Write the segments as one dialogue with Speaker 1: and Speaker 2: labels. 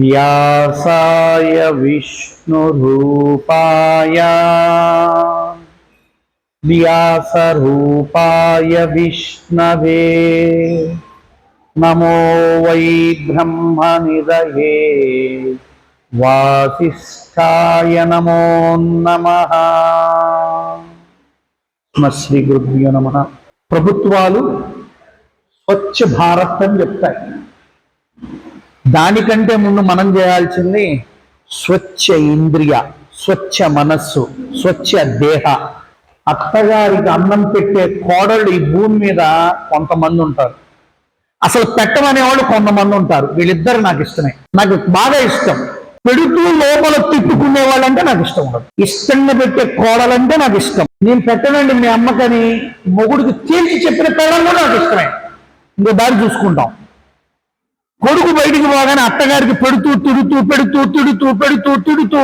Speaker 1: व्यासाय विष्णुरूपाय व्यासरूपाय विष्णवे नमो वै ब्रह्मनिधये वासिष्ठाय नमो नमः। శ్రీ గురుభ్యో నమః. ప్రభుత్వాలు స్వచ్ఛ భారత్ అని చెప్తాయి. దానికంటే ముందు మనం చేయాల్సింది స్వచ్ఛ ఇంద్రియ, స్వచ్ఛ మనస్సు, స్వచ్ఛ దేహ. అత్తగారికి అన్నం పెట్టే కోడళ్ళు ఈ భూమి మీద కొంతమంది ఉంటారు, అసలు పెట్టమనేవాళ్ళు కొంతమంది ఉంటారు. వీళ్ళిద్దరు నాకు ఇష్టమే, నాకు బాగా ఇష్టం. పెడుతూ లోపల తిప్పుకునే వాళ్ళంటే నాకు ఇష్టం ఉండదు. ఇష్టంగా పెట్టే కోడలంటే నాకు ఇష్టం. నేను పెట్టనండి మీ అమ్మకని మొగుడికి తేల్చి చెప్పిన కోడల్లో నాకు ఇష్టమే. ఇంకో దారి చూసుకుంటాం. కొడుకు బయటికి పోగానే అత్తగారికి పెడుతూ తిడుతూ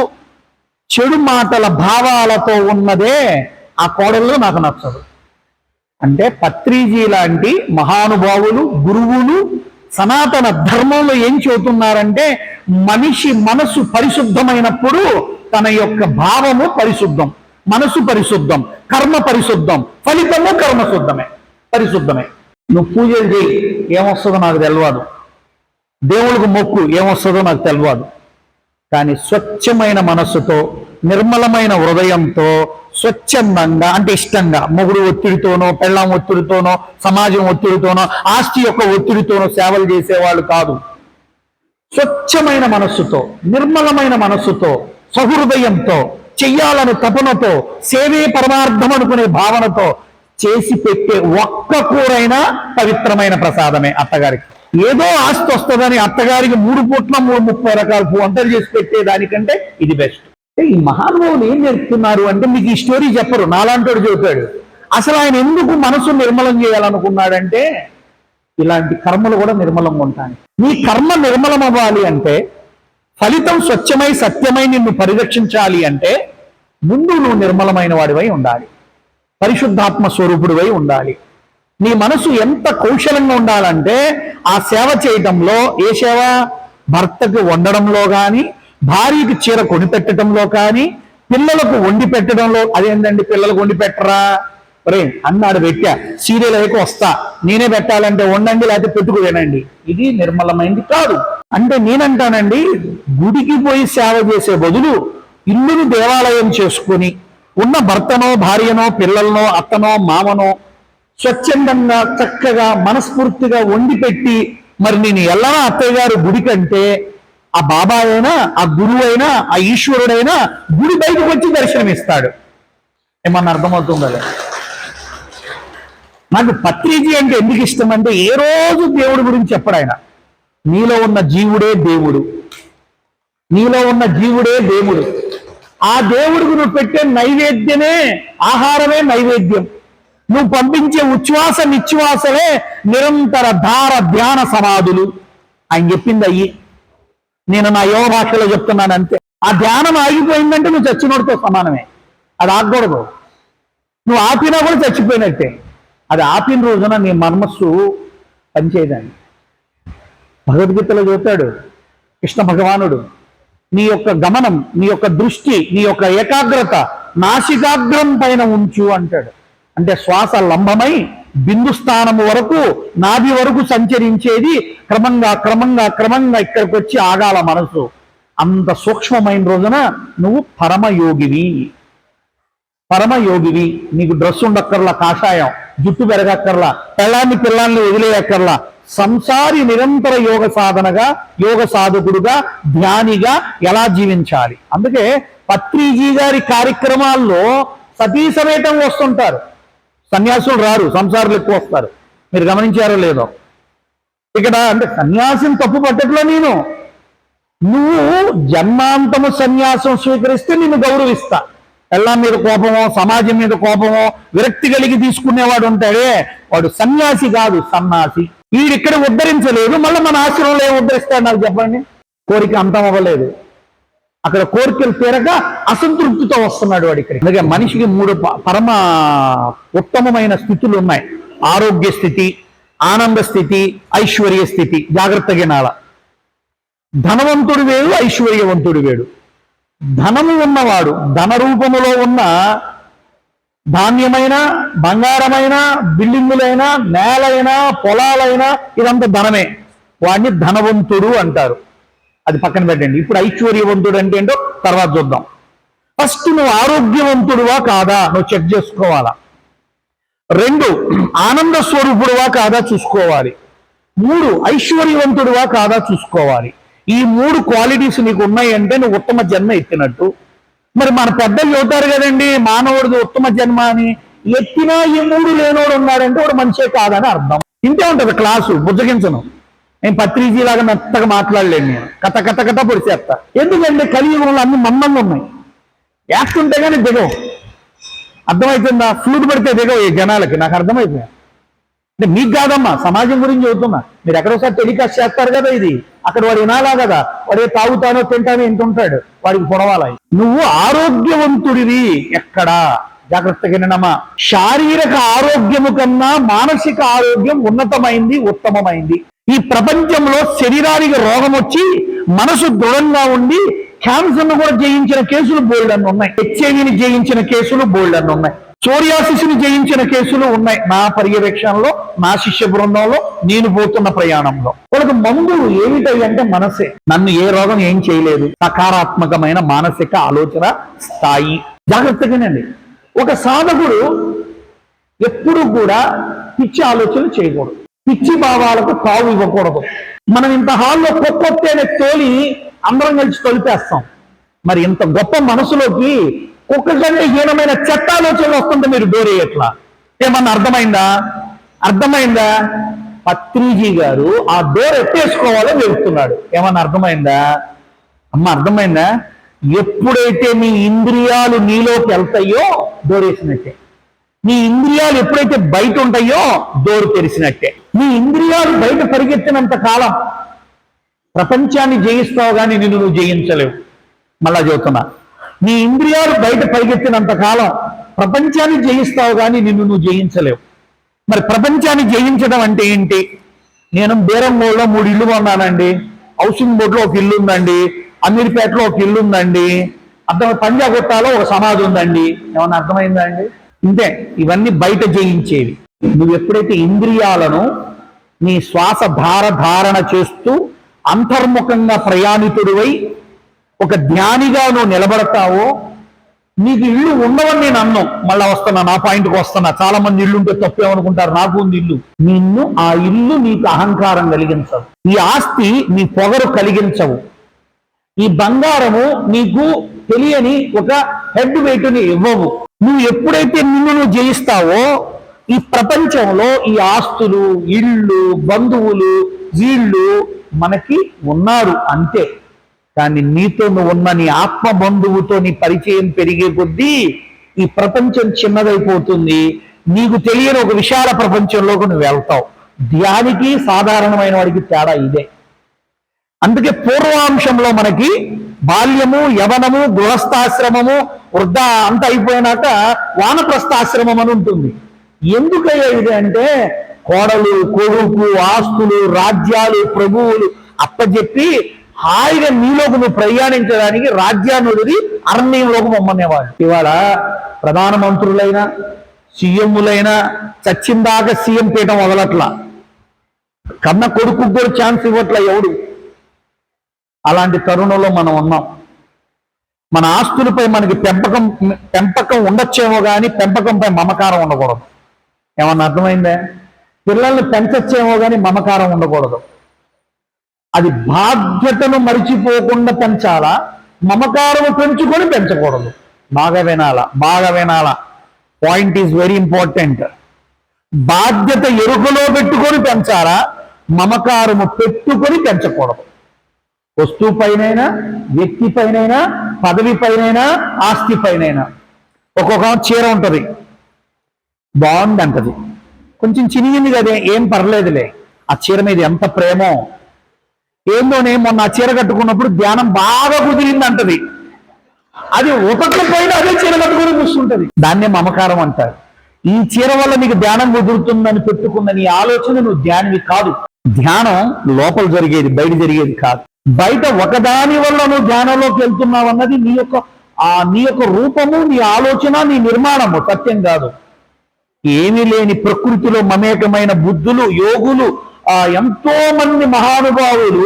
Speaker 1: చెడు మాటల భావాలతో ఉన్నదే ఆ కోడల్లో నాకు నచ్చదు. అంటే పత్రిజీ లాంటి మహానుభావులు, గురువులు సనాతన ధర్మంలో ఏం చెబుతున్నారంటే, మనిషి మనసు పరిశుద్ధమైనప్పుడు తన యొక్క భావము పరిశుద్ధం, మనసు పరిశుద్ధం, కర్మ పరిశుద్ధం, ఫలితము కర్మశుద్ధమే, పరిశుద్ధమే. నువ్వు పూజలు చేయి, ఏమొస్తుందో నాకు తెలియదు. దేవుడికి మొక్కు, ఏమొస్తుందో నాకు తెలియదు. కానీ స్వచ్ఛమైన మనస్సుతో, నిర్మలమైన హృదయంతో, స్వచ్ఛందంగా అంటే ఇష్టంగా, మొగుడు ఒత్తిడితోనో, పెళ్ళాం ఒత్తిడితోనో, సమాజం ఒత్తిడితోనో, ఆస్తి యొక్క ఒత్తిడితోనో సేవలు చేసేవాళ్ళు కాదు. స్వచ్ఛమైన మనస్సుతో, నిర్మలమైన మనస్సుతో, సహృదయంతో, చెయ్యాలని తపనతో, సేవే పరమార్థం అనుకునే భావనతో చేసి పెట్టే ఒక్క కూరైనా పవిత్రమైన ప్రసాదమే అత్తగారికి. ఏదో ఆస్తి వస్తుందని అత్తగారికి 3 పూట్ల 30 రకాల వంటలు చేసి పెట్టేదానికంటే ఇది బెస్ట్. ఈ మహానుభావులు ఏం నేర్పుతున్నారు అంటే, మీకు ఈ స్టోరీ చెప్పరు, నాలాంటోడు చెబుతాడు. అసలు ఆయన ఎందుకు మనసు నిర్మలం చేయాలనుకున్నాడంటే, ఇలాంటి కర్మలు కూడా నిర్మలంగా ఉంటాయి. నీ కర్మ నిర్మలం అవ్వాలి అంటే, ఫలితం స్వచ్ఛమై సత్యమై నిన్ను పరిరక్షించాలి అంటే, ముందు నువ్వు నిర్మలమైన వాడివై ఉండాలి, పరిశుద్ధాత్మ స్వరూపుడివై ఉండాలి. నీ మనసు ఎంత కౌశలంగా ఉండాలంటే, ఆ సేవ చేయటంలో, ఏ సేవ, భర్తకు వండడంలో కానీ, భార్యకి చీర కొనిపెట్టడంలో కానీ, పిల్లలకు వండి పెట్టడంలో. అదేంటండి పిల్లలకు వండి పెట్టరా, రే అన్నాడు పెట్టా, సీరియల్ అయ్యాక వస్తా, నేనే పెట్టాలంటే వండండి, లేకపోతే పెట్టుకు తినండి. ఇది నిర్మలమైంది కాదు. అంటే నేనంటానండి, గుడికి పోయి సేవ చేసే బదులు ఇల్లుని దేవాలయం చేసుకుని ఉన్న భర్తనో, భార్యనో, పిల్లలనో, అత్తనో, మామనో స్వచ్ఛందంగా చక్కగా మనస్ఫూర్తిగా వండి పెట్టి, మరి నేను ఎలా అత్తయ్య గారు గుడి కంటే ఆ బాబా అయినా, ఆ గురువు అయినా, ఆ ఈశ్వరుడైనా గుడి బయటకు వచ్చి దర్శనమిస్తాడు. ఏమన్నా అర్థమవుతుందా? నాకు పత్రిజీ అంటే ఎందుకు ఇష్టం అంటే, ఏ రోజు దేవుడి గురించి చెప్పడు ఆయన. నీలో ఉన్న జీవుడే దేవుడు, నీలో ఉన్న జీవుడే దేవుడు. ఆ దేవుడికి నువ్వు పెట్టే నైవేద్యమే, ఆహారమే నైవేద్యం. నువ్వు పంపించే ఉచ్ఛ్వాస నిశ్వాసలే నిరంతర ధార ధ్యాన సమాధులు. ఆయన చెప్పింది అయ్యి, నేను నా యోగ భాషలో చెప్తున్నాను అంతే. ఆ ధ్యానం ఆగిపోయిందంటే నువ్వు చచ్చినోడితో సమానమే. అది ఆగకూడదు. నువ్వు ఆపినా కూడా చచ్చిపోయినట్టే. అది ఆపిన రోజున నీ మనస్సు పనిచేయదండి. భగవద్గీతలో చెబుతాడు కృష్ణ భగవానుడు, నీ యొక్క గమనం, నీ యొక్క దృష్టి, నీ యొక్క ఏకాగ్రత నాసికాగ్రం పైన ఉంచు అంటాడు. అంటే శ్వాస లంబమై బిందు స్థానము వరకు, నాభి వరకు సంచరించేది క్రమంగా క్రమంగా క్రమంగా ఇక్కడికి వచ్చి ఆగాల మనసు. అంత సూక్ష్మమైన రోజున నువ్వు పరమయోగివి. పరమయోగివి. నీకు డ్రెస్ ఉండక్కర్లా, కాషాయం, జుట్టు పెరగక్కర్లా, పిల్లాన్ని వదిలేయక్కర్లా. సంసారి నిరంతర యోగ సాధనగా, యోగ సాధకుడుగా, ధ్యానిగా ఎలా జీవించాలి. అందుకే పత్రిజీ గారి కార్యక్రమాల్లో సతీ సమేతం వస్తుంటారు. సన్యాసులు రారు, సంసారులు ఎక్కువ వస్తారు. మీరు గమనించారో లేదో? ఇక్కడ అంటే సన్యాసిని తప్పు పట్టట్లో నేను, నువ్వు జన్మాంతము సన్యాసం స్వీకరిస్తే నిన్ను గౌరవిస్తా. పెళ్ళాం మీద కోపమో, సమాజం మీద కోపమో, విరక్తి కలిగి తీసుకునేవాడు ఉంటాడే, వాడు సన్యాసి కాదు, సన్నాసి. వీడిక్కడ ఉద్ధరించలేదు, మళ్ళీ మన ఆశ్రమంలో ఏం ఉద్ధరిస్తాడు నాకు చెప్పండి? కోరిక అంతం అవ్వలేదు. అక్కడ కోరికలు తీరక అసంతృప్తితో వస్తున్నాడు వాడు ఇక్కడ. అందుకే మనిషికి 3 పరమ ఉత్తమమైన స్థితులు ఉన్నాయి: ఆరోగ్య స్థితి, ఆనంద స్థితి, ఐశ్వర్య స్థితి. జాగ్రత్తగా నాల ధనవంతుడు వేడు, ఐశ్వర్యవంతుడు వేడు. ధనము ఉన్నవాడు ధన రూపములో ఉన్న ధాన్యమైన, బంగారమైన, బిల్డింగులైనా, నేలైనా, పొలాలైనా ఇదంతా ధనమే, వాడిని ధనవంతుడు అంటారు. అది పక్కన పెట్టండి. ఇప్పుడు ఐశ్వర్యవంతుడు అంటే ఏంటో తర్వాత చూద్దాం. ఫస్ట్ నువ్వు ఆరోగ్యవంతుడువా కాదా నువ్వు చెక్ చేసుకోవాలా. 2 ఆనంద స్వరూపుడువా కాదా చూసుకోవాలి. 3 ఐశ్వర్యవంతుడువా కాదా చూసుకోవాలి. ఈ 3 క్వాలిటీస్ నీకు ఉన్నాయంటే నువ్వు ఉత్తమ జన్మ ఎత్తినట్టు. మరి మన పెద్దలు చెబుతారు కదండి, మానవుడిది ఉత్తమ జన్మ అని. ఎత్తినా ఈ 3 లేనోడు ఉన్నాడంటే వాడు మనిషే కాదని అర్థం. ఇంతే ఉంటుంది క్లాసు, బుజ్జగించను. నేను పత్రిజీలాగా మెత్తగా మాట్లాడలేను, నేను కథ కథ కథ పొడిచేస్తా. ఎందుకంటే కలియుగంలో అన్ని మందంగా ఉన్నాయి. యాక్తుంటే కానీ దిగవు. అర్థమవుతుందా? ఫ్లూట్ పడితే దిగవు ఈ జనాలకి. నాకు అర్థమైపోయా. అంటే మీకు కాదమ్మా, సమాజం గురించి చెబుతున్నా. మీరు ఎక్కడోసారి టెలికాస్ట్ చేస్తారు కదా, ఇది అక్కడ వాడు వినాలా కదా. వాడే తాగుతానో తింటానో ఇంత ఉంటాడు, వాడికి పొడవాలి. నువ్వు ఆరోగ్యవంతుడివి ఎక్కడా, జాగ్రత్తగా వినమ్మా. శారీరక ఆరోగ్యము కన్నా మానసిక ఆరోగ్యం ఉన్నతమైంది, ఉత్తమమైంది. ఈ ప్రపంచంలో శరీరానికి రోగం వచ్చి మనసు దృఢంగా ఉండి క్యాన్సర్ను కూడా జయించిన కేసులు బోల్డ్ అన్ని ఉన్నాయి. హెచ్ఐవిని జయించిన కేసులు బోల్డ్ అన్ని ఉన్నాయి. సోరియాసిస్ని జయించిన కేసులు ఉన్నాయి. నా పర్యవేక్షణలో, నా శిష్య బృందంలో, నేను పోతున్న ప్రయాణంలో. వాళ్ళకి మందు ఏమిటంటే మనసే. నన్ను ఏ రోగం ఏం చేయలేదు. సకారాత్మకమైన మానసిక ఆలోచన స్థాయి. జాగ్రత్తగానండి. ఒక సాధకుడు ఎప్పుడు కూడా పిచ్చి ఆలోచనలు చేయకూడదు, పిచ్చి భావాలకు తావు ఇవ్వకూడదు. మనం ఇంత హాల్లో కుక్కొత్తేనే తోలి అందరం కలిసి తొలిపేస్తాం. మరి ఇంత గొప్ప మనసులోకి కుక్క కంటే హీనమైన చెత్త ఆలోచనలు వస్తుంటే మీరు డోరేయట్లా? ఏమన్నా అర్థమైందా? పత్రిజీ గారు ఆ డోర్ ఎత్తేసుకోవాలని చెబుతున్నాడు. ఏమన్నా అర్థమైందా అమ్మ? అర్థమైందా? ఎప్పుడైతే నీ ఇంద్రియాలు నీలోకి వెళ్తాయో డోర్ వేసినట్టే. నీ ఇంద్రియాలు ఎప్పుడైతే బయట ఉంటాయో డోరు తెరిచినట్టే. నీ ఇంద్రియాలు బయట పరిగెత్తినంత కాలం ప్రపంచాన్ని జయిస్తావు కానీ నిన్ను నువ్వు జయించలేవు. మళ్ళా చెబుతున్నా, నీ ఇంద్రియాలు బయట పరిగెత్తినంత కాలం ప్రపంచాన్ని జయిస్తావు కానీ నిన్ను నువ్వు జయించలేవు. మరి ప్రపంచాన్ని జయించడం అంటే ఏంటి? నేను బేరంగోడ్లో 3 ఇళ్ళు కొన్నానండి, హౌసింగ్ బోర్డులో ఒక ఇల్లు ఉందండి, అమీర్పేటలో ఒక ఇల్లు ఉందండి, పంజాగుట్టాలో ఒక సమాధి ఉందండి. ఏమన్నా అర్థమైందా అండి? ఇంతే. ఇవన్నీ బయట జయించేవి. నువ్వు ఎప్పుడైతే ఇంద్రియాలను నీ శ్వాస ధారణ చేస్తూ అంతర్ముఖంగా ప్రయాణితుడివై ఒక జ్ఞానిగా నువ్వు నిలబడతావో, నీకు ఇల్లు ఉండవని నేను అన్నాం. మళ్ళా వస్తున్నా, నా పాయింట్కి వస్తున్నా. చాలా మంది ఇల్లు ఉంటే తప్పేమనుకుంటారు. నాకు ఉంది ఇల్లు. నిన్ను ఆ ఇల్లు నీకు అహంకారం కలిగించవు. ఈ ఆస్తి నీ పొగరు కలిగించవు. ఈ బంగారము నీకు తెలియని ఒక హెడ్ వెయిట్ని ఇవ్వవు. నువ్వు ఎప్పుడైతే నిన్ను నువ్వు జయిస్తావో ఈ ప్రపంచంలో ఈ ఆస్తులు, ఇళ్ళు, బంధువులు వీళ్ళు మనకి ఉన్నారు అంతే. కానీ నీతో నువ్వు ఉన్న నీ ఆత్మ బంధువుతో నీ పరిచయం పెరిగే కొద్దీ ఈ ప్రపంచం చిన్నదైపోతుంది. నీకు తెలియని ఒక విశాల ప్రపంచంలోకి నువ్వు వెళ్తావు. ధ్యానికి సాధారణమైన వాడికి తేడా ఇదే. అందుకే పూర్వాంశంలో మనకి బాల్యము, యవనము, గృహస్థాశ్రమము, వృద్ధ అంత అయిపోయినాక వానప్రస్థాశ్రమం అని ఉంటుంది. ఎందుకయ్యా ఇది అంటే కోడలు, కొడుకు, ఆస్తులు, రాజ్యాలు, ప్రభువులు అప్పచెప్పి హాయిగా నీలోకి నువ్వు ప్రయాణించడానికి రాజ్యాన్ని వదిలి అరణ్యంలోకి పొమ్మనేవాడు. ఇవాళ ప్రధానమంత్రులైనా సీఎంలైనా చచ్చిందాకా సీఎం పీఠం వదలట్లా. కన్న కొడుకు కూడా ఛాన్స్ ఇవ్వట్లా ఎవడు. అలాంటి తరుణంలో మనం ఉన్నాం. మన ఆస్తులపై మనకి పెంపకం ఉండొచ్చేమో కానీ పెంపకంపై మమకారం ఉండకూడదు. ఏమన్నా అర్థమైందే? పిల్లల్ని పెంచొచ్చేమో కానీ మమకారం ఉండకూడదు. అది బాధ్యతను మరిచిపోకుండా పెంచాలా, మమకారం పెంచుకొని పెంచకూడదు. బాగా వినాలా. Point is very important. బాధ్యత ఎరుకలో పెట్టుకొని పెంచాలా, మమకారము పెట్టుకొని పెంచకూడదు. వస్తువు పైనైనా, వ్యక్తి పైనైనా, పదవి పైనైనా, ఆస్తి పైనైనా. ఒక్కొక్క చీర ఉంటుంది, బాగుంది అంటది, కొంచెం చినిగింది కదే, ఏం పర్లేదులే. ఆ చీర మీద ఎంత ప్రేమో ఏందోనే. మొన్న ఆ చీర కట్టుకున్నప్పుడు ధ్యానం బాగా కుదిరింది అంటది. అది ఉతకపోయినా అదే చీర కట్టుకుని కూర్చుంటది. దాన్నే మమకారం అంటారు. ఈ చీర వల్ల నీకు ధ్యానం కుదురుతుందని పెట్టుకున్న నీ ఆలోచన నువ్వు ధ్యానివి కాదు. ధ్యానం లోపల జరిగేది, బయట జరిగేది కాదు. బయట ఒకదాని వల్ల నువ్వు ధ్యానంలోకి వెళ్తున్నావు అన్నది నీ యొక్క రూపము, నీ ఆలోచన, నీ నిర్మాణము, సత్యం కాదు. ఏమీ లేని ప్రకృతిలో మమేకమైన బుద్ధులు, యోగులు, ఎంతో మంది మహానుభావులు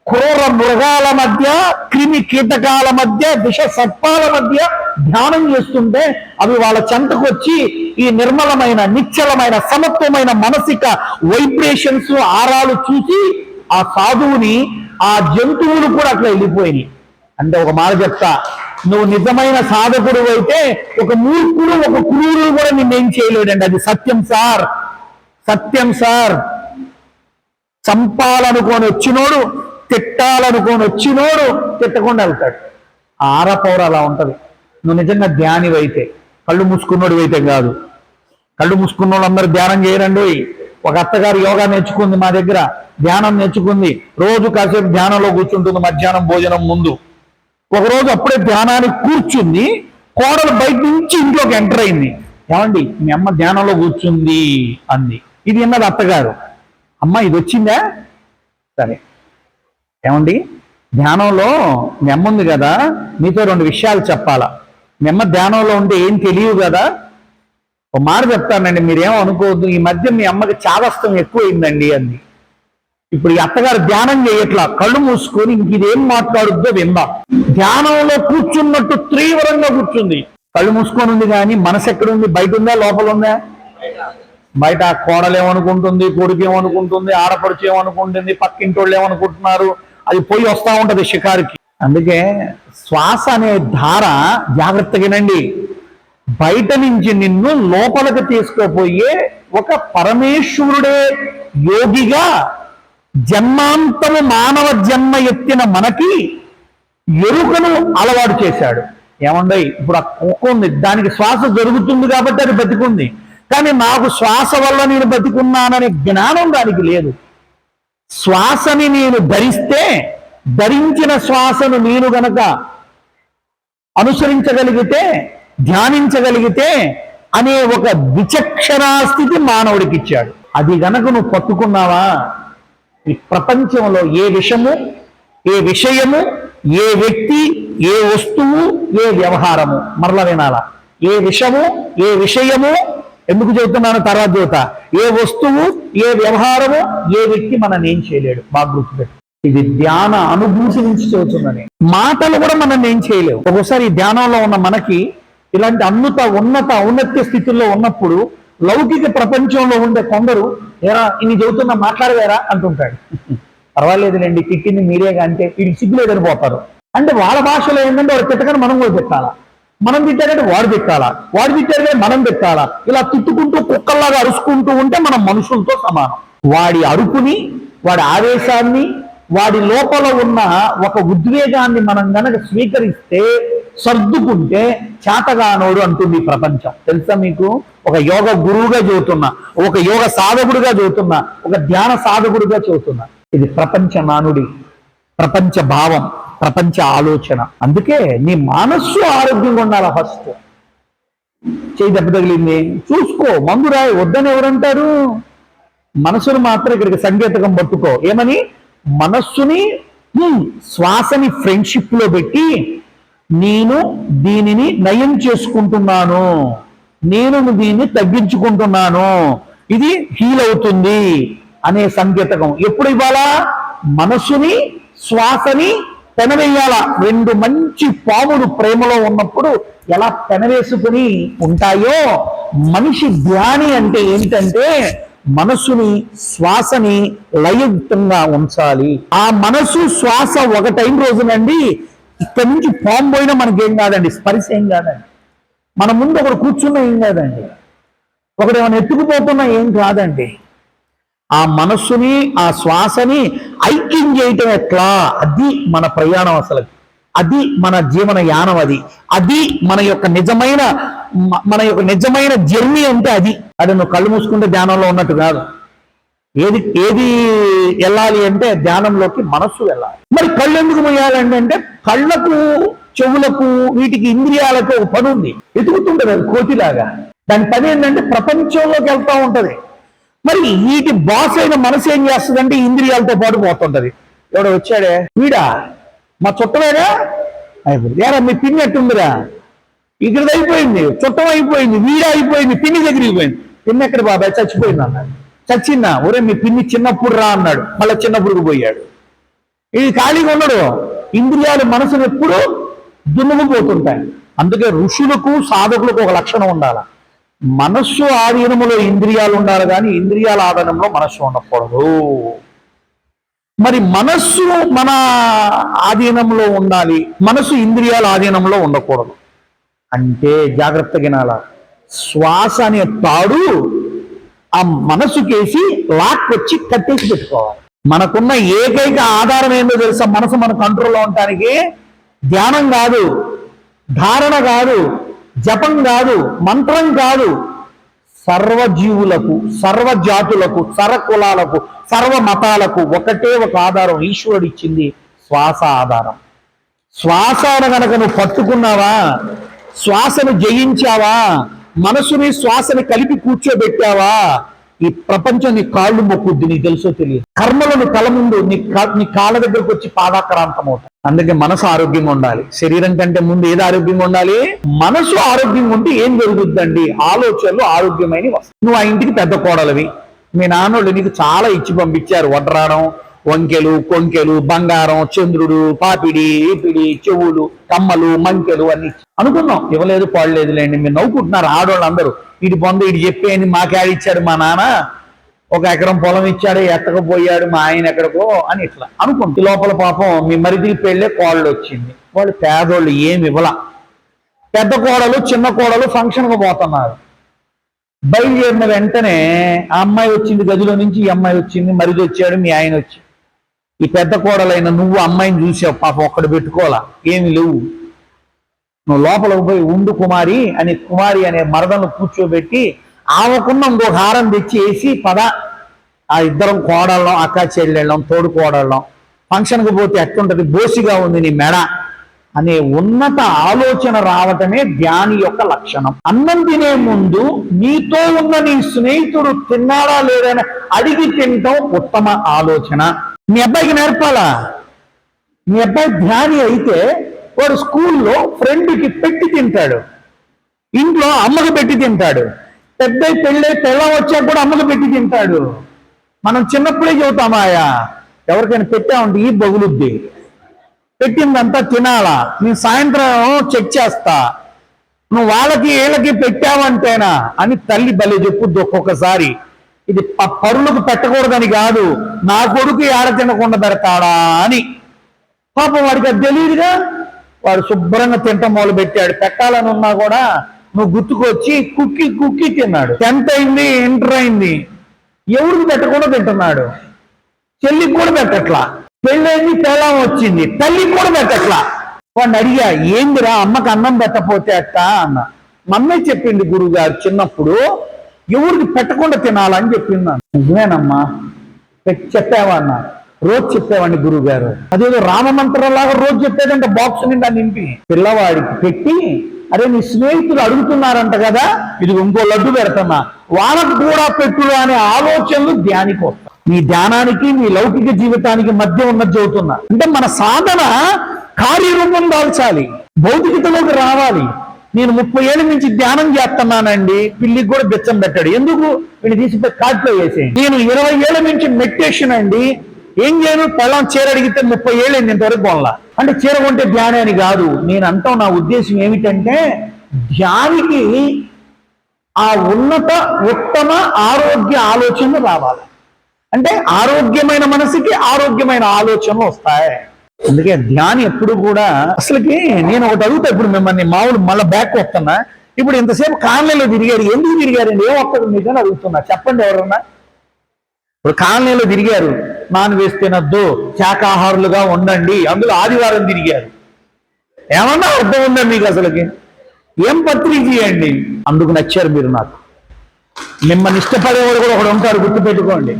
Speaker 1: క్రూర మృగాల మధ్య, క్రిమి కీటకాల మధ్య, విష సర్పాల మధ్య ధ్యానం చేస్తుంటే అవి వాళ్ళ చెంతకు వచ్చి ఈ నిర్మలమైన, నిశ్చలమైన, సమత్వమైన మానసిక వైబ్రేషన్స్, ఆరాలు చూసి ఆ సాధువుని, ఆ జంతువులు కూడా అట్లా వెళ్ళిపోయినాయి. అంటే ఒక మాట చెప్తా, నువ్వు నిజమైన సాధకుడు అయితే ఒక మూర్ఖుడు, ఒక క్రూరుడు కూడా నిన్నేం చేయలేడండి. అది సత్యం సార్, సత్యం సార్. చంపాలనుకొని వచ్చినోడు, తిట్టాలనుకొని వచ్చినోడు తిట్టకుండా వెళ్తాడు. ఆరపౌర అలా ఉంటది. నువ్వు నిజంగా ధ్యానివైతే, కళ్ళు మూసుకున్నోడు అయితే కాదు. కళ్ళు మూసుకున్నోడు అందరూ ధ్యానం చేయరండి. ఒక అత్తగారు యోగా నేర్చుకుంది మా దగ్గర, ధ్యానం నేర్చుకుంది. రోజు కాసేపు ధ్యానంలో కూర్చుంటుంది మధ్యాహ్నం భోజనం ముందు. ఒకరోజు అప్పుడే ధ్యానానికి కూర్చుంది, కోడలు బయట నుంచి ఇంట్లోకి ఎంటర్ అయింది. ఏమండి మీ అమ్మ ధ్యానంలో కూర్చుంది అంది. ఇది అన్నది అత్తగారు. అమ్మ ఇది వచ్చిందా? సరే ఏమండి ధ్యానంలో మీ అమ్మ ఉంది కదా, మీతో 2 విషయాలు చెప్పాలా. మీ అమ్మ ధ్యానంలో ఉంటే ఏం తెలియదు కదా. ఒక మాట చెప్తానండి, మీరేమో అనుకోవద్దు, ఈ మధ్య మీ అమ్మకి చాదస్తం ఎక్కువైందండి అంది. ఇప్పుడు ఈ అత్తగారు ధ్యానం చేయట్లా, కళ్ళు మూసుకొని ఇంక ఇదేం మాట్లాడుద్దో విందాం. ధ్యానంలో కూర్చున్నట్టు తీవ్రంగా కూర్చుంది, కళ్ళు మూసుకొని ఉంది, కానీ మనసు ఎక్కడుంది? బయట ఉందా, లోపల ఉందా? బయట కోడలు ఏమనుకుంటుంది, కొడుకు ఏమనుకుంటుంది, ఆడపడుచు ఏమనుకుంటుంది, పక్కింటి వాళ్ళు ఏమనుకుంటున్నారు, అది పోయి వస్తూ ఉంటది షికారుకి. అందుకే శ్వాస అనే ధార జాగ్రత్తగానండి, బయట నుంచి నిన్ను లోపలికి తీసుకుపోయే ఒక పరమేశ్వరుడే యోగిగా జన్మాంతము మానవ జన్మ ఎత్తిన మనకి ఎరుకను అలవాటు చేశాడు. ఏమండి ఇప్పుడు ఆ కుక్క ఉంది, దానికి శ్వాస జరుగుతుంది కాబట్టి అది బతికుంది, కానీ నాకు శ్వాస వల్ల నేను బతికున్నాననే జ్ఞానం దానికి లేదు. శ్వాసని నేను ధరిస్తే, ధరించిన శ్వాసను నేను గనక అనుసరించగలిగితే, ధ్యానించగలిగితే అనే ఒక విచక్షణా స్థితి మానవుడికి ఇచ్చాడు. అది గనక నువ్వు పట్టుకున్నావా, ఈ ప్రపంచంలో ఏ విషము, ఏ విషయము, ఏ వ్యక్తి, ఏ వస్తువు, ఏ వ్యవహారము, మరలా వినాలా, ఏ విషము, ఏ విషయము, ఎందుకు చెబుతున్నాను తర్వాత చెబుతా, ఏ వస్తువు, ఏ వ్యవహారము, ఏ వ్యక్తి మనల్ని ఏం చేయలేడు. బాగా గుర్తుపెట్టు, ఇది ధ్యాన అనుభూతి నుంచి చెబుతుందని. మాటలు కూడా మనల్ని ఏం చేయలేవు. ఒక్కోసారి ఈ ధ్యానంలో ఉన్న మనకి ఇలాంటి ఔన్నత్య స్థితుల్లో ఉన్నప్పుడు లౌకిక ప్రపంచంలో ఉండే కొందరు ఏరా ఇన్ని చెబుతున్నా మాట్లాడవేరా అంటుంటాడు. పర్వాలేదులేండి, తిట్టింది మీరేగా అంటే వీడికి సిగ్గులేదని పోతారు. అంటే వాళ్ళ భాషలో ఏంటంటే వాడు తిట్టగానే మనం కూడా తిట్టాలా, మనం తిట్టారంటే వాడు తిట్టాలా, వాడు తిట్టారు కానీ మనం తిట్టాలా. ఇలా తిట్టుకుంటూ కుక్కల్లాగా అరుచుకుంటూ ఉంటే మనం మనుషులతో సమానం. వాడి అరుపుని, వాడి ఆవేశాన్ని, వాడి లోపల ఉన్న ఒక ఉద్వేగాన్ని మనం గనక స్వీకరిస్తే, సర్దుకుంటే చేతగానోడు అంటుంది ఈ ప్రపంచం. తెలుసా మీకు? ఒక యోగ గురువుగా చెబుతున్నా, ఒక యోగ సాధకుడుగా చెబుతున్నా, ఒక ధ్యాన సాధకుడుగా చెబుతున్నా. ఇది ప్రపంచ నానుడి, ప్రపంచ భావం, ప్రపంచ ఆలోచన. అందుకే నీ మనస్సు ఆరోగ్యంగా ఉండాలి. ఫస్ట్ చేయి దెబ్బ తగిలింది చూసుకో, మందు రాయి, వద్దని ఎవరంటారు? మనసును మాత్రం ఇక్కడికి సంకేతకం పట్టుకో. ఏమని? మనస్సుని, శ్వాసని ఫ్రెండ్షిప్ లో పెట్టి, నేను దీనిని నయం చేసుకుంటున్నాను, నేను దీన్ని తగ్గించుకుంటున్నాను, ఇది హీల్ అవుతుంది అనే సంకేతకం ఎప్పుడు ఇవ్వాలా? మనస్సుని, శ్వాసని పెనవేయాల. 2 మంచి పాములు ప్రేమలో ఉన్నప్పుడు ఎలా పెనవేసుకుని ఉంటాయో, మనిషి ధ్యాని అంటే ఏంటంటే మనస్సుని, శ్వాసని లయయుక్తంగా ఉంచాలి. ఆ మనసు శ్వాస ఒకటైన రోజునండి ఇక్కడి నుంచి పాము పోయినా మనకేం కాదండి, స్పర్శ ఏం కాదండి. మన ముందు ఒకడు కూర్చున్నా ఏం కాదండి, ఒకడు ఏమైనా ఎత్తుకుపోతున్నా ఏం కాదండి. ఆ మనస్సుని, ఆ శ్వాసని ఐక్యం చేయటం ఎట్లా? అది మన ప్రయాణం అసలు, అది మన జీవన యానం, అది మన యొక్క నిజమైన జర్నీ అంటే అది. నువ్వు కళ్ళు మూసుకుంటే ధ్యానంలో ఉన్నట్టు కాదు. ఏది వెళ్ళాలి అంటే ధ్యానంలోకి మనస్సు వెళ్ళాలి. మరి కళ్ళు ఎందుకు మొయ్యాలండి అంటే, కళ్ళకు, చెవులకు, వీటికి ఇంద్రియాలకు ఒక పని ఉంది, ఎతుకుతుంటది అది కోతిలాగా. దాని పని ఏంటంటే ప్రపంచంలోకి వెళ్తూ ఉంటది. మరి వీటి బాస్ అయిన మనసు ఏం చేస్తుందంటే ఇంద్రియాలతో పాటు పోతుంటది. ఎవడో వచ్చాడే, వీడా మా చుట్టమేగా అయిపోయింది. ఏరా మీ పిన్ని ఎట్టుందిరా, ఇక్కడ అయిపోయింది, చుట్టం అయిపోయింది, వీడా అయిపోయింది, పిన్ని దగ్గరికి పోయింది. పిన్ని ఎక్కడ బాబాయ్, చచ్చిపోయింది అన్నాడు. చచ్చిందా, ఒరే మీ పిన్ని చిన్నప్పుడు రా అన్నాడు. మళ్ళీ చిన్నప్పుడుకు పోయాడు. ఇది ఖాళీగా ఉండడు, ఇంద్రియాలు మనసును ఎప్పుడు దున్నుకుపోతుంటాయి. అందుకే ఋషులకు సాధకులకు ఒక లక్షణం ఉండాలి, మనస్సు ఆధీనములో ఇంద్రియాలు ఉండాలి కానీ ఇంద్రియాల ఆధీనంలో మనస్సు ఉండకూడదు. మరి మనస్సు మన ఆధీనంలో ఉండాలి, మనస్సు ఇంద్రియాల ఆధీనంలో ఉండకూడదు. అంటే జాగ్రత్తగా వినాల, శ్వాస అనే తాడు ఆ మనసుకేసి లాక్కొచ్చి కట్టేసి పెట్టుకోవాలి. మనకున్న ఏకైక ఆధారం ఏంటో తెలుసా, మనసు మన కంట్రోల్లో ఉండటానికి ధ్యానం కాదు, ధారణ కాదు, జపం కాదు, మంత్రం కాదు. సర్వజీవులకు, సర్వజాతులకు, సర్వకులాలకు, సర్వ మతాలకు ఒకటే ఒక ఆధారం ఈశ్వరుడు ఇచ్చింది, శ్వాస ఆధారం. శ్వాసను గనక నువ్వు పట్టుకున్నావా, శ్వాసను జయించావా, మనసుని శ్వాసని కలిపి కూర్చోబెట్టావా, ఈ ప్రపంచం నీ కాళ్ళు మొక్కుద్ది, నీకు తెలుసో తెలియదు. కర్మలను తల ముందు నీ కాళ్ళ దగ్గరకు వచ్చి పాదాక్రాంతం అవుతాయి. అందుకే మనసు ఆరోగ్యంగా ఉండాలి. శరీరం కంటే ముందు ఏది ఆరోగ్యంగా ఉండాలి, మనసు ఆరోగ్యంగా ఉంటే ఏం జరుగుద్దండి, ఆలోచనలు ఆరోగ్యమైన వస్తాయి. నువ్వు ఆ ఇంటికి పెద్ద కోడలివి, మీ నాన్నోళ్ళు నీకు చాలా ఇచ్చి పంపించారు, వడ్రాడం, వంకెలు, కొంకెలు, బంగారం, చంద్రుడు, పాపిడి, ఈపిడి, చెవులు, కమ్మలు, మంకెలు అన్ని అనుకున్నాం. ఇవ్వలేదు, పాడలేదులేండి. మీరు నవ్వుకుంటున్నారు ఆడవాళ్ళు అందరూ. ఇటు పొందు ఇటు చెప్పేయండి, మాకేడిచ్చాడు మా నాన్న, 1 ఎకరం పొలం ఇచ్చాడు, ఎత్తకపోయాడు మా ఆయన ఎక్కడికో అని ఇట్లా అనుకుంటు. లోపల పాపం మీ మరిదికి పెళ్ళే కోడలు వచ్చింది, వాళ్ళు పేదోళ్ళు, ఏమి ఇవ్వలా. పెద్ద కోడలు చిన్న కోడలు ఫంక్షన్కి పోతున్నారు. బయలుదేరిన వెంటనే ఆ అమ్మాయి వచ్చింది గదిలో నుంచి, ఈ అమ్మాయి వచ్చింది, మరిది వచ్చాడు, మీ ఆయన వచ్చి. ఈ పెద్ద కోడలైన నువ్వు అమ్మాయిని చూసావు, పాపం ఒక్కడు పెట్టుకోవాలా, ఏమి లేవు. నువ్వు లోపలికి పోయి ఉండు కుమారి అని, కుమారి అనే మరదలను కూర్చోబెట్టి ఆమెకున్న ఇంకొక హారం తెచ్చి వేసి, పద ఆ ఇద్దరం కోడళ్ళం, అక్క చెల్లెళ్ళం, తోడు కోడళ్ళం, ఫంక్షన్కి పోతే ఎట్టుంటది, బోసిగా ఉంది నీ మెడ అనే ఉన్నత ఆలోచన రావటమే ధ్యాని యొక్క లక్షణం. అన్నం తినే ముందు నీతో ఉన్న నీ స్నేహితుడు తిన్నాడా లేదని అడిగి తినటం ఉత్తమ ఆలోచన. మీ అబ్బాయికి నేర్పాలా. మీ అబ్బాయి ధ్యాని అయితే వాడు స్కూల్లో ఫ్రెండ్కి పెట్టి తింటాడు, ఇంట్లో అమ్మకు పెట్టి తింటాడు, పెద్ద పెళ్ళై పెళ్ళం వచ్చాక కూడా అమ్మకు పెట్టి తింటాడు. మనం చిన్నప్పుడే చెబుతామాయా, ఎవరికైనా పెట్టామంటే ఈ బగులుద్ది, పెట్టిందంతా తినాలా, నేను సాయంత్రం చెక్ చేస్తా, నువ్వు వాళ్ళకి వీళ్ళకి పెట్టావంటేనా అని తల్లి బలి చెప్పుద్ది ఒక్కొక్కసారి. ఇది పరులకు పెట్టకూడదని కాదు, నా కొడుకు ఏడ తినకుండా పెడతాడా అని. పాపం వాడికి అది తెలియదుగా, వాడు శుభ్రంగా తింటం మొదలు పెట్టాడు. పెట్టాలని ఉన్నా కూడా నువ్వు గుర్తుకొచ్చి కుక్కి కుక్కి తిన్నాడు. 10th అయింది, ఇంటర్ అయింది, ఎవరికి పెట్టకుండా తింటున్నాడు. చెల్లికి కూడా పెట్టట్లా, పెళ్ళైంది, పెళ్ళం వచ్చింది, తల్లికి కూడా పెట్టట్లా. వాడిని అడిగా, ఏందిరా అమ్మకి అన్నం పెట్టపోతే అట్ట అన్న. మమ్మే చెప్పింది గురువుగారు చిన్నప్పుడు ఎవరికి పెట్టకుండా తినాలని చెప్పింది. నిజమేనమ్మా, చెప్పావా అన్న. రోజు చెప్పేవాడిని గురువు గారు, అదేదో రామమంత్రంలాగా రోజు చెప్పేదంటే బాక్స్ నిండా నింపి పిల్లవాడికి పెట్టి, అరే నీ స్నేహితులు అడుగుతున్నారంట కదా, ఇది ఇంకో లడ్డు పెడతామా, వాళ్ళకు కూడా పెట్టుడు అనే ఆలోచనలు ధ్యానికి వస్తాయి. మీ ధ్యానానికి మీ లౌకిక జీవితానికి మధ్య ఉన్నది చెబుతున్నా. అంటే మన సాధన కార్యరూపం దాల్చాలి, భౌతికతలోకి రావాలి. నేను 30 ఏళ్ళ నుంచి ధ్యానం చేస్తున్నానండి, పిల్లికి కూడా బెచ్చం పెట్టాడు, ఎందుకు వీళ్ళు తీసిపోయి కాట్లో వేసేయండి. నేను 20 ఏళ్ళ నుంచి మెడిటేషన్ అండి, ఏం చేయను, పెళ్ళం చీర అడిగితే 30 ఏళ్ళు ఇంతవరకు కొనలా. అంటే చీర కొంటే ధ్యానం అని కాదు నేను అంటాం. నా ఉద్దేశం ఏమిటంటే ధ్యానికి ఆ ఉన్నత ఉత్తమ ఆరోగ్య ఆలోచనలు రావాలి. అంటే ఆరోగ్యమైన మనసుకి ఆరోగ్యమైన ఆలోచనలు వస్తాయి. అందుకే ధ్యాని ఎప్పుడు కూడా, అసలుకి నేను ఒకటి అడుగుతా, ఇప్పుడు మిమ్మల్ని మామూలు మళ్ళీ బ్యాక్ వస్తున్నా, ఇప్పుడు ఇంతసేపు కాలనీలో తిరిగారు, ఎందుకు తిరిగారండి, ఏం వస్తుంది మీకు అని అడుగుతున్నా. చెప్పండి ఎవరన్నా. ఇప్పుడు కాలనీలో తిరిగారు, నాన్ వెజ్ తినద్దు, శాకాహారులుగా ఉండండి, అందులో ఆదివారం తిరిగారు, ఏమన్నా అర్థం ఉందా మీకు? అసలుకి ఏం పత్రిక చేయండి, అందుకు నచ్చారు మీరు నాకు. మిమ్మల్ని ఇష్టపడేవాడు కూడా ఒకడు ఉంటాడు, గుర్తుపెట్టుకోండి.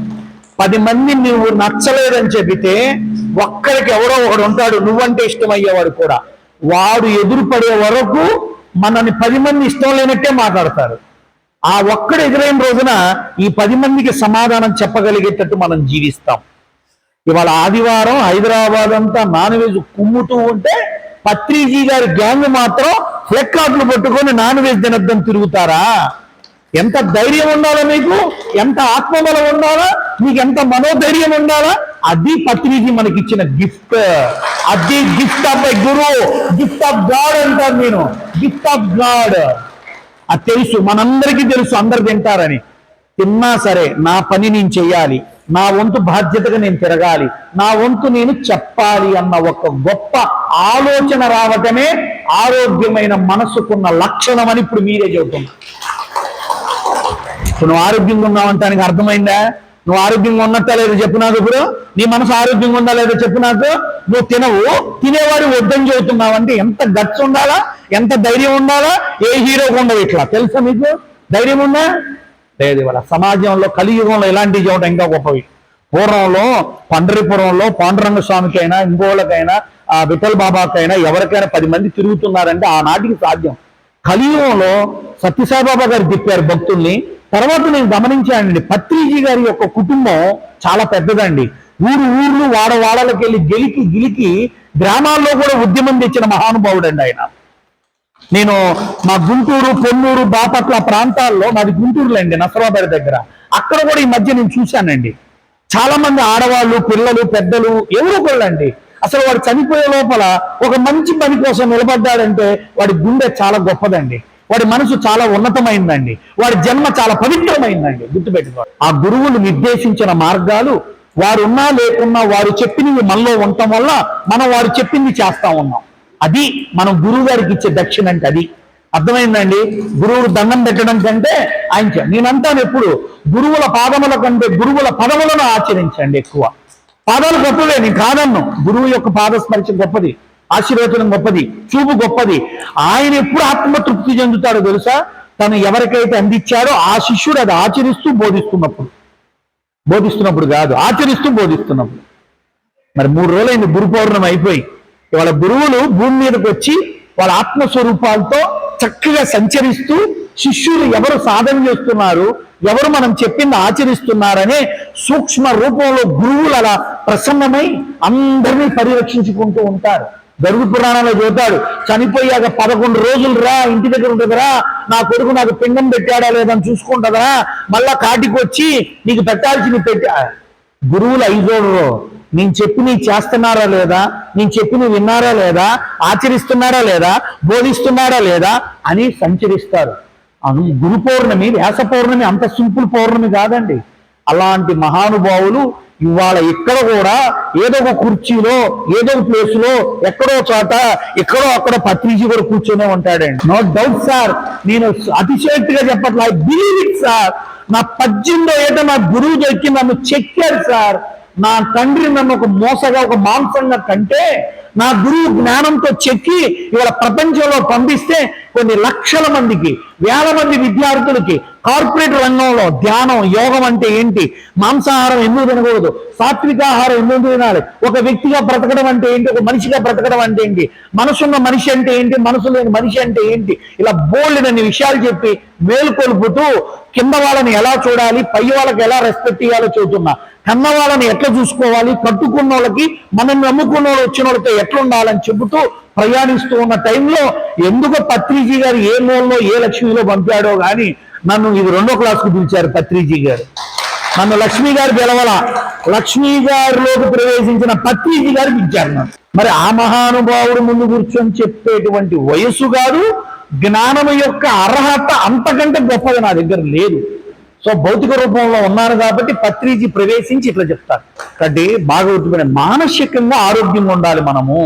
Speaker 1: 10 మంది నువ్వు నచ్చలేదని చెబితే ఒక్కడికి ఎవరో ఒకడు ఉంటాడు నువ్వంటే ఇష్టమయ్యేవాడు కూడా. వాడు ఎదురుపడే వరకు మనల్ని 10 మంది ఇష్టం లేనట్టే మాట్లాడతారు. ఆ ఒక్కడు ఎదురైన రోజున ఈ 10 మందికి సమాధానం చెప్పగలిగేటట్టు మనం జీవిస్తాం. ఇవాళ ఆదివారం హైదరాబాద్ అంతా నాన్ వెజ్ కుమ్ముతూ ఉంటే పత్రిజీ గారి గ్యాంగ్ మాత్రం ఫ్లెక్కార్డులు పట్టుకొని నాన్ వెజ్ తినద్దని తిరుగుతారా? ఎంత ధైర్యం ఉండాలా మీకు, ఎంత ఆత్మబలం ఉండాలా మీకు, ఎంత మనోధైర్యం ఉండాలా? అది పత్రిజీ మనకి ఇచ్చిన గిఫ్ట్. అది gift of a Guru, gift of God అంటాను నేను, గిఫ్ట్ ఆఫ్ గాడ్. అది తెలుసు, మనందరికీ తెలుసు అందరు తింటారని. తిన్నా సరే నా పని నేను చెయ్యాలి, నా వంతు బాధ్యతగా నేను తిరగాలి, నా వంతు నేను చెప్పాలి అన్న ఒక గొప్ప ఆలోచన రావటమే ఆరోగ్యమైన మనసుకున్న లక్షణం అని ఇప్పుడు మీరే చెబుతున్నారు. నువ్వు ఆరోగ్యంగా ఉన్నావంటానికి అర్థమైందా? నువ్వు ఆరోగ్యంగా ఉన్నట్టా లేదో చెప్పు నాకు. ఇప్పుడు నీ మనసు ఆరోగ్యంగా ఉందా లేదో చెప్పు నాకు. నువ్వు తినవు, తినేవాడు వద్దని చెబుతున్నావు అంటే ఎంత గట్స్ ఉండాలా, ఎంత ధైర్యం ఉండాలా? ఏ హీరోకి ఉండదు ఇట్లా, తెలుసా మీకు? ధైర్యం ఉందా? లేదు. ఇవాళ సమాజంలో కలియుగంలో ఇలాంటివి చేయడం ఇంకా గొప్పవి. పూర్వంలో పండరిపురంలో పాండురంగ స్వామికైనా ఇంకోళ్ళకైనా విఠల్ బాబాకైనా ఎవరికైనా 10 మంది తిరుగుతున్నారంటే ఆనాటికి సాధ్యం. కలియుగంలో సత్యసాయిబాబా గారు తిప్పారు భక్తుల్ని. తర్వాత నేను గమనించానండి, పత్రిజీ గారి యొక్క కుటుంబం చాలా పెద్దదండి. ఊర్లు వాడవాడలకు వెళ్ళి గిలికి గ్రామాల్లో కూడా ఉద్యమం తెచ్చిన మహానుభావుడు అండి ఆయన. నేను మా గుంటూరు, పొన్నూరు, బాపట్ల ప్రాంతాల్లో, నాది గుంటూరులో అండి, నసరాబాద్ దగ్గర, అక్కడ కూడా ఈ మధ్య నేను చూశానండి. చాలా మంది ఆడవాళ్ళు, పిల్లలు, పెద్దలు ఎవరో ఒకళ్ళండి అసలు వాడు చనిపోయే లోపల ఒక మంచి పని కోసం నిలబడ్డాడంటే వాడి గుండె చాలా గొప్పదండి, వాడి మనసు చాలా ఉన్నతమైందండి, వాడి జన్మ చాలా పవిత్రమైందండి. గుర్తుపెట్టుకోవాలి. ఆ గురువులు నిర్దేశించిన మార్గాలు వారు ఉన్నా లేకున్నా వారు చెప్పినవి మనలో ఉండటం వల్ల మనం వారు చెప్పింది చేస్తా ఉన్నాం. అది మనం గురువు గారికి ఇచ్చే దక్షిణ అంటే అది. అర్థమైందండి? గురువులు దండం పెట్టడం కంటే ఆయన నేనంటాను ఎప్పుడు గురువుల పాదముల కంటే గురువుల పదములను ఆచరించండి ఎక్కువ. పాదాలు గొప్పవే, నేను కాదన్ను. గురువు యొక్క పాదస్మరించ గొప్పది, ఆశీర్వచనం గొప్పది, చూపు గొప్పది. ఆయన ఎప్పుడు ఆత్మతృప్తి చెందుతాడో తెలుసా? తను ఎవరికైతే అందించారో ఆ శిష్యుడు అది ఆచరిస్తూ బోధిస్తున్నప్పుడు కాదు, ఆచరిస్తూ బోధిస్తున్నప్పుడు. మరి 3 రోజులైంది గురు పౌర్ణమి అయిపోయి. ఇవాళ గురువులు భూమి మీదకి వచ్చి వాళ్ళ ఆత్మస్వరూపాలతో చక్కగా సంచరిస్తూ శిష్యులు ఎవరు సాధన చేస్తున్నారు, ఎవరు మనం చెప్పింది ఆచరిస్తున్నారనే సూక్ష్మ రూపంలో గురువులు అలా ప్రసన్నమై అందరినీ పరిరక్షించుకుంటూ ఉంటారు. గరుడు పురాణంలో చూతాడు, చనిపోయాక 11 రోజులు రా ఇంటి దగ్గర ఉంటుందిరా, నా కొడుకు నాకు పిండం పెట్టాడా లేదని చూసుకుంటుందా, మళ్ళా కాటికి వచ్చి నీకు పెట్టాల్సింది పెట్టా. గురువులు ఐదోడు నేను చెప్పి నీ చేస్తున్నారా లేదా, నేను చెప్పి నువ్వు విన్నారా లేదా, ఆచరిస్తున్నారా లేదా, బోధిస్తున్నారా లేదా అని సంచరిస్తారు. గురు పౌర్ణమి, వ్యాస పౌర్ణమి అంత సింపుల్ పౌర్ణమి కాదండి. అలాంటి మహానుభావులు ఇవాళ ఇక్కడ కూడా ఏదో ఒక కుర్చీలో, ఏదో ఒక ప్లేసులో, ఎక్కడో చోట, ఎక్కడో అక్కడ పత్రిజీ కూడా కూర్చొనే ఉంటాడండి. నో డౌట్ సార్, నేను అతిశయోక్తిగా చెప్పట్లా, ఐ బిలీవ్ ఇట్ సార్. నా 18వ ఏట నా గురువు దొరికి నన్ను చెక్కారు సార్. నా తండ్రి నన్ను ఒక మోసగా, ఒక మాంసంగా కంటే నా గురువు జ్ఞానంతో చెక్కి ఇవాళ ప్రపంచంలో పంపిస్తే కొన్ని లక్షల మందికి, వేల మంది విద్యార్థులకి కార్పొరేట్ రంగంలో ధ్యానం, యోగం అంటే ఏంటి, మాంసాహారం ఎందుకు తినకూడదు, సాత్వికాహారం ఎందుకు తినాలి, ఒక వ్యక్తిగా బ్రతకడం అంటే ఏంటి, ఒక మనిషిగా బ్రతకడం అంటే ఏంటి, మనసున్న మనిషి అంటే ఏంటి, మనసు లేని మనిషి అంటే ఏంటి, ఇలా బోల్డన్ని విషయాలు చెప్పి మేలుకొల్పుతూ కింద వాళ్ళని ఎలా చూడాలి, పై వాళ్ళకి ఎలా రెస్పెక్ట్ ఇవ్వాలో చెబుతున్నా. కన్న వాళ్ళని ఎట్లా చూసుకోవాలి, కట్టుకున్న వాళ్ళకి, మనం నమ్ముకున్న వాళ్ళు వచ్చిన వాళ్ళతో ఎట్లా ఉండాలని చెబుతూ ప్రయాణిస్తూ ఉన్న టైంలో ఎందుకు పత్రిజీ గారు ఏ మూలలో ఏ లక్ష్మిలో పంపాడో కానీ నన్ను ఇది 2వ క్లాస్కు పిలిచారు. పత్రిజీ గారు నన్ను లక్ష్మి గారు పిలవల, లక్ష్మీ గారిలోకి ప్రవేశించిన పత్రిజీ గారు పిలిచారు నన్ను. మరి ఆ మహానుభావుడు ముందు కూర్చొని చెప్పేటువంటి వయస్సు కాదు, జ్ఞానం యొక్క అర్హత అంతకంటే గొప్పది నా దగ్గర లేదు. సో భౌతిక రూపంలో ఉన్నాను కాబట్టి పత్రిజీ ప్రవేశించి ఇట్లా చెప్తారు. కాబట్టి బాగా గుర్తుపెట్టిన, మానసికంగా ఆరోగ్యంగా ఉండాలి మనము.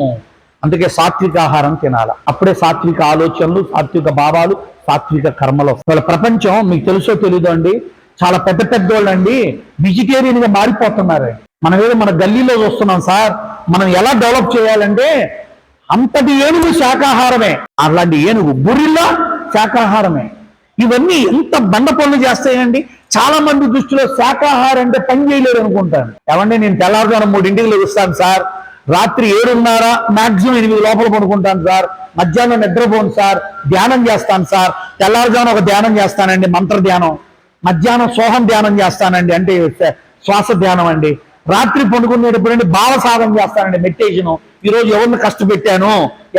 Speaker 1: అందుకే సాత్విక ఆహారం తినాలి. అప్పుడే సాత్విక ఆలోచనలు, సాత్విక భావాలు, సాత్విక కర్మలు. వాళ్ళ ప్రపంచం మీకు తెలుసో తెలీదో అండి, చాలా పెద్ద పెద్దోళ్ళు అండి వెజిటేరియన్ గా మారిపోతున్నారు. మనం ఏదో మన గల్లీలో చూస్తున్నాం సార్. మనం ఎలా డెవలప్ చేయాలంటే అంతటి ఏనుగు శాకాహారమే, అలాంటి ఏనుగు గురిల్లా శాకాహారమే. ఇవన్నీ ఎంత బండ పనులు చేస్తాయండి. చాలా మంది దృష్టిలో శాకాహారం అంటే పని చేయలేరు అనుకుంటాను. ఏమంటే నేను తెల్లారుజామున 3ంటికి లెగుస్తాను సార్, రాత్రి 7:30 మాక్సిమం 8 లోపల పడుకుంటాను సార్, మధ్యాహ్నం నిద్రపోను సార్, ధ్యానం చేస్తాను సార్, తెల్లారుజామున ఒక ధ్యానం చేస్తానండి మంత్ర ధ్యానం, మధ్యాహ్నం సోహం ధ్యానం చేస్తానండి అంటే శ్వాస ధ్యానం అండి, రాత్రి పండుకునేటప్పుడు భావ సాధన చేస్తానండి, మెడిటేషను. ఈరోజు ఎవరిని కష్టపెట్టాను,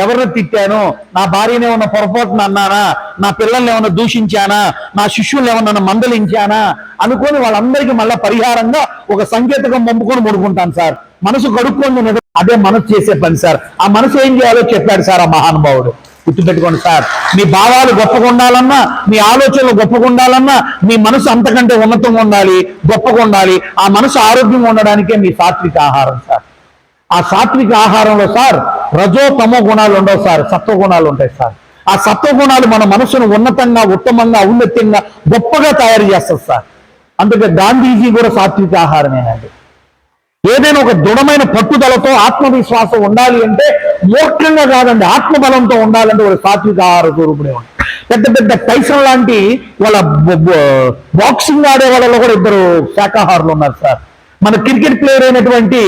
Speaker 1: ఎవరిని తిట్టాను, నా భార్యని ఏమన్నా పొరపాటున అన్నానా, నా పిల్లల్ని ఏమన్నా దూషించానా, నా శిష్యుల్ని ఏమన్నా మందలించానా అనుకొని వాళ్ళందరికీ మళ్ళీ పరిహారంగా ఒక సంకేతకం పంపుకొని పడుకుంటాను సార్. మనసు కడుక్కొని అదే మనసు చేసే పని సార్. ఆ మనసు ఏం చేయాలో చెప్పాడు సార్ ఆ మహానుభావుడు. గుర్తుపెట్టుకోండి సార్, మీ భావాలు గొప్పగా ఉండాలన్నా, మీ ఆలోచనలు గొప్పగా ఉండాలన్నా, మీ మనసు అంతకంటే ఉన్నతంగా ఉండాలి, గొప్పగా ఉండాలి. ఆ మనసు ఆరోగ్యంగా ఉండడానికే మీ సాత్విక ఆహారం సార్. ఆ సాత్విక ఆహారంలో సార్ రజో తమో గుణాలు ఉండవు సార్, సత్వ గుణాలు ఉంటాయి సార్. ఆ సత్వ గుణాలు మన మనసును ఉన్నతంగా, ఉత్తమంగా, ఔన్నత్యంగా, గొప్పగా తయారు చేస్తారు సార్. అందుకే గాంధీజీ కూడా సాత్విక ఆహారమేనండి. ఏదైనా ఒక దృఢమైన పట్టుదలతో ఆత్మవిశ్వాసం ఉండాలి అంటే మూర్ఖంగా కాదండి, ఆత్మబలంతో ఉండాలంటే ఒక సాత్విక ఆహార స్వరూపుడే ఉంది. పెద్ద పెద్ద టైసన్ లాంటి వాళ్ళ బాక్సింగ్ ఆడే వాళ్ళలో కూడా ఇద్దరు శాకాహారులు ఉన్నారు సార్. మన క్రికెట్ ప్లేయర్ అయినటువంటి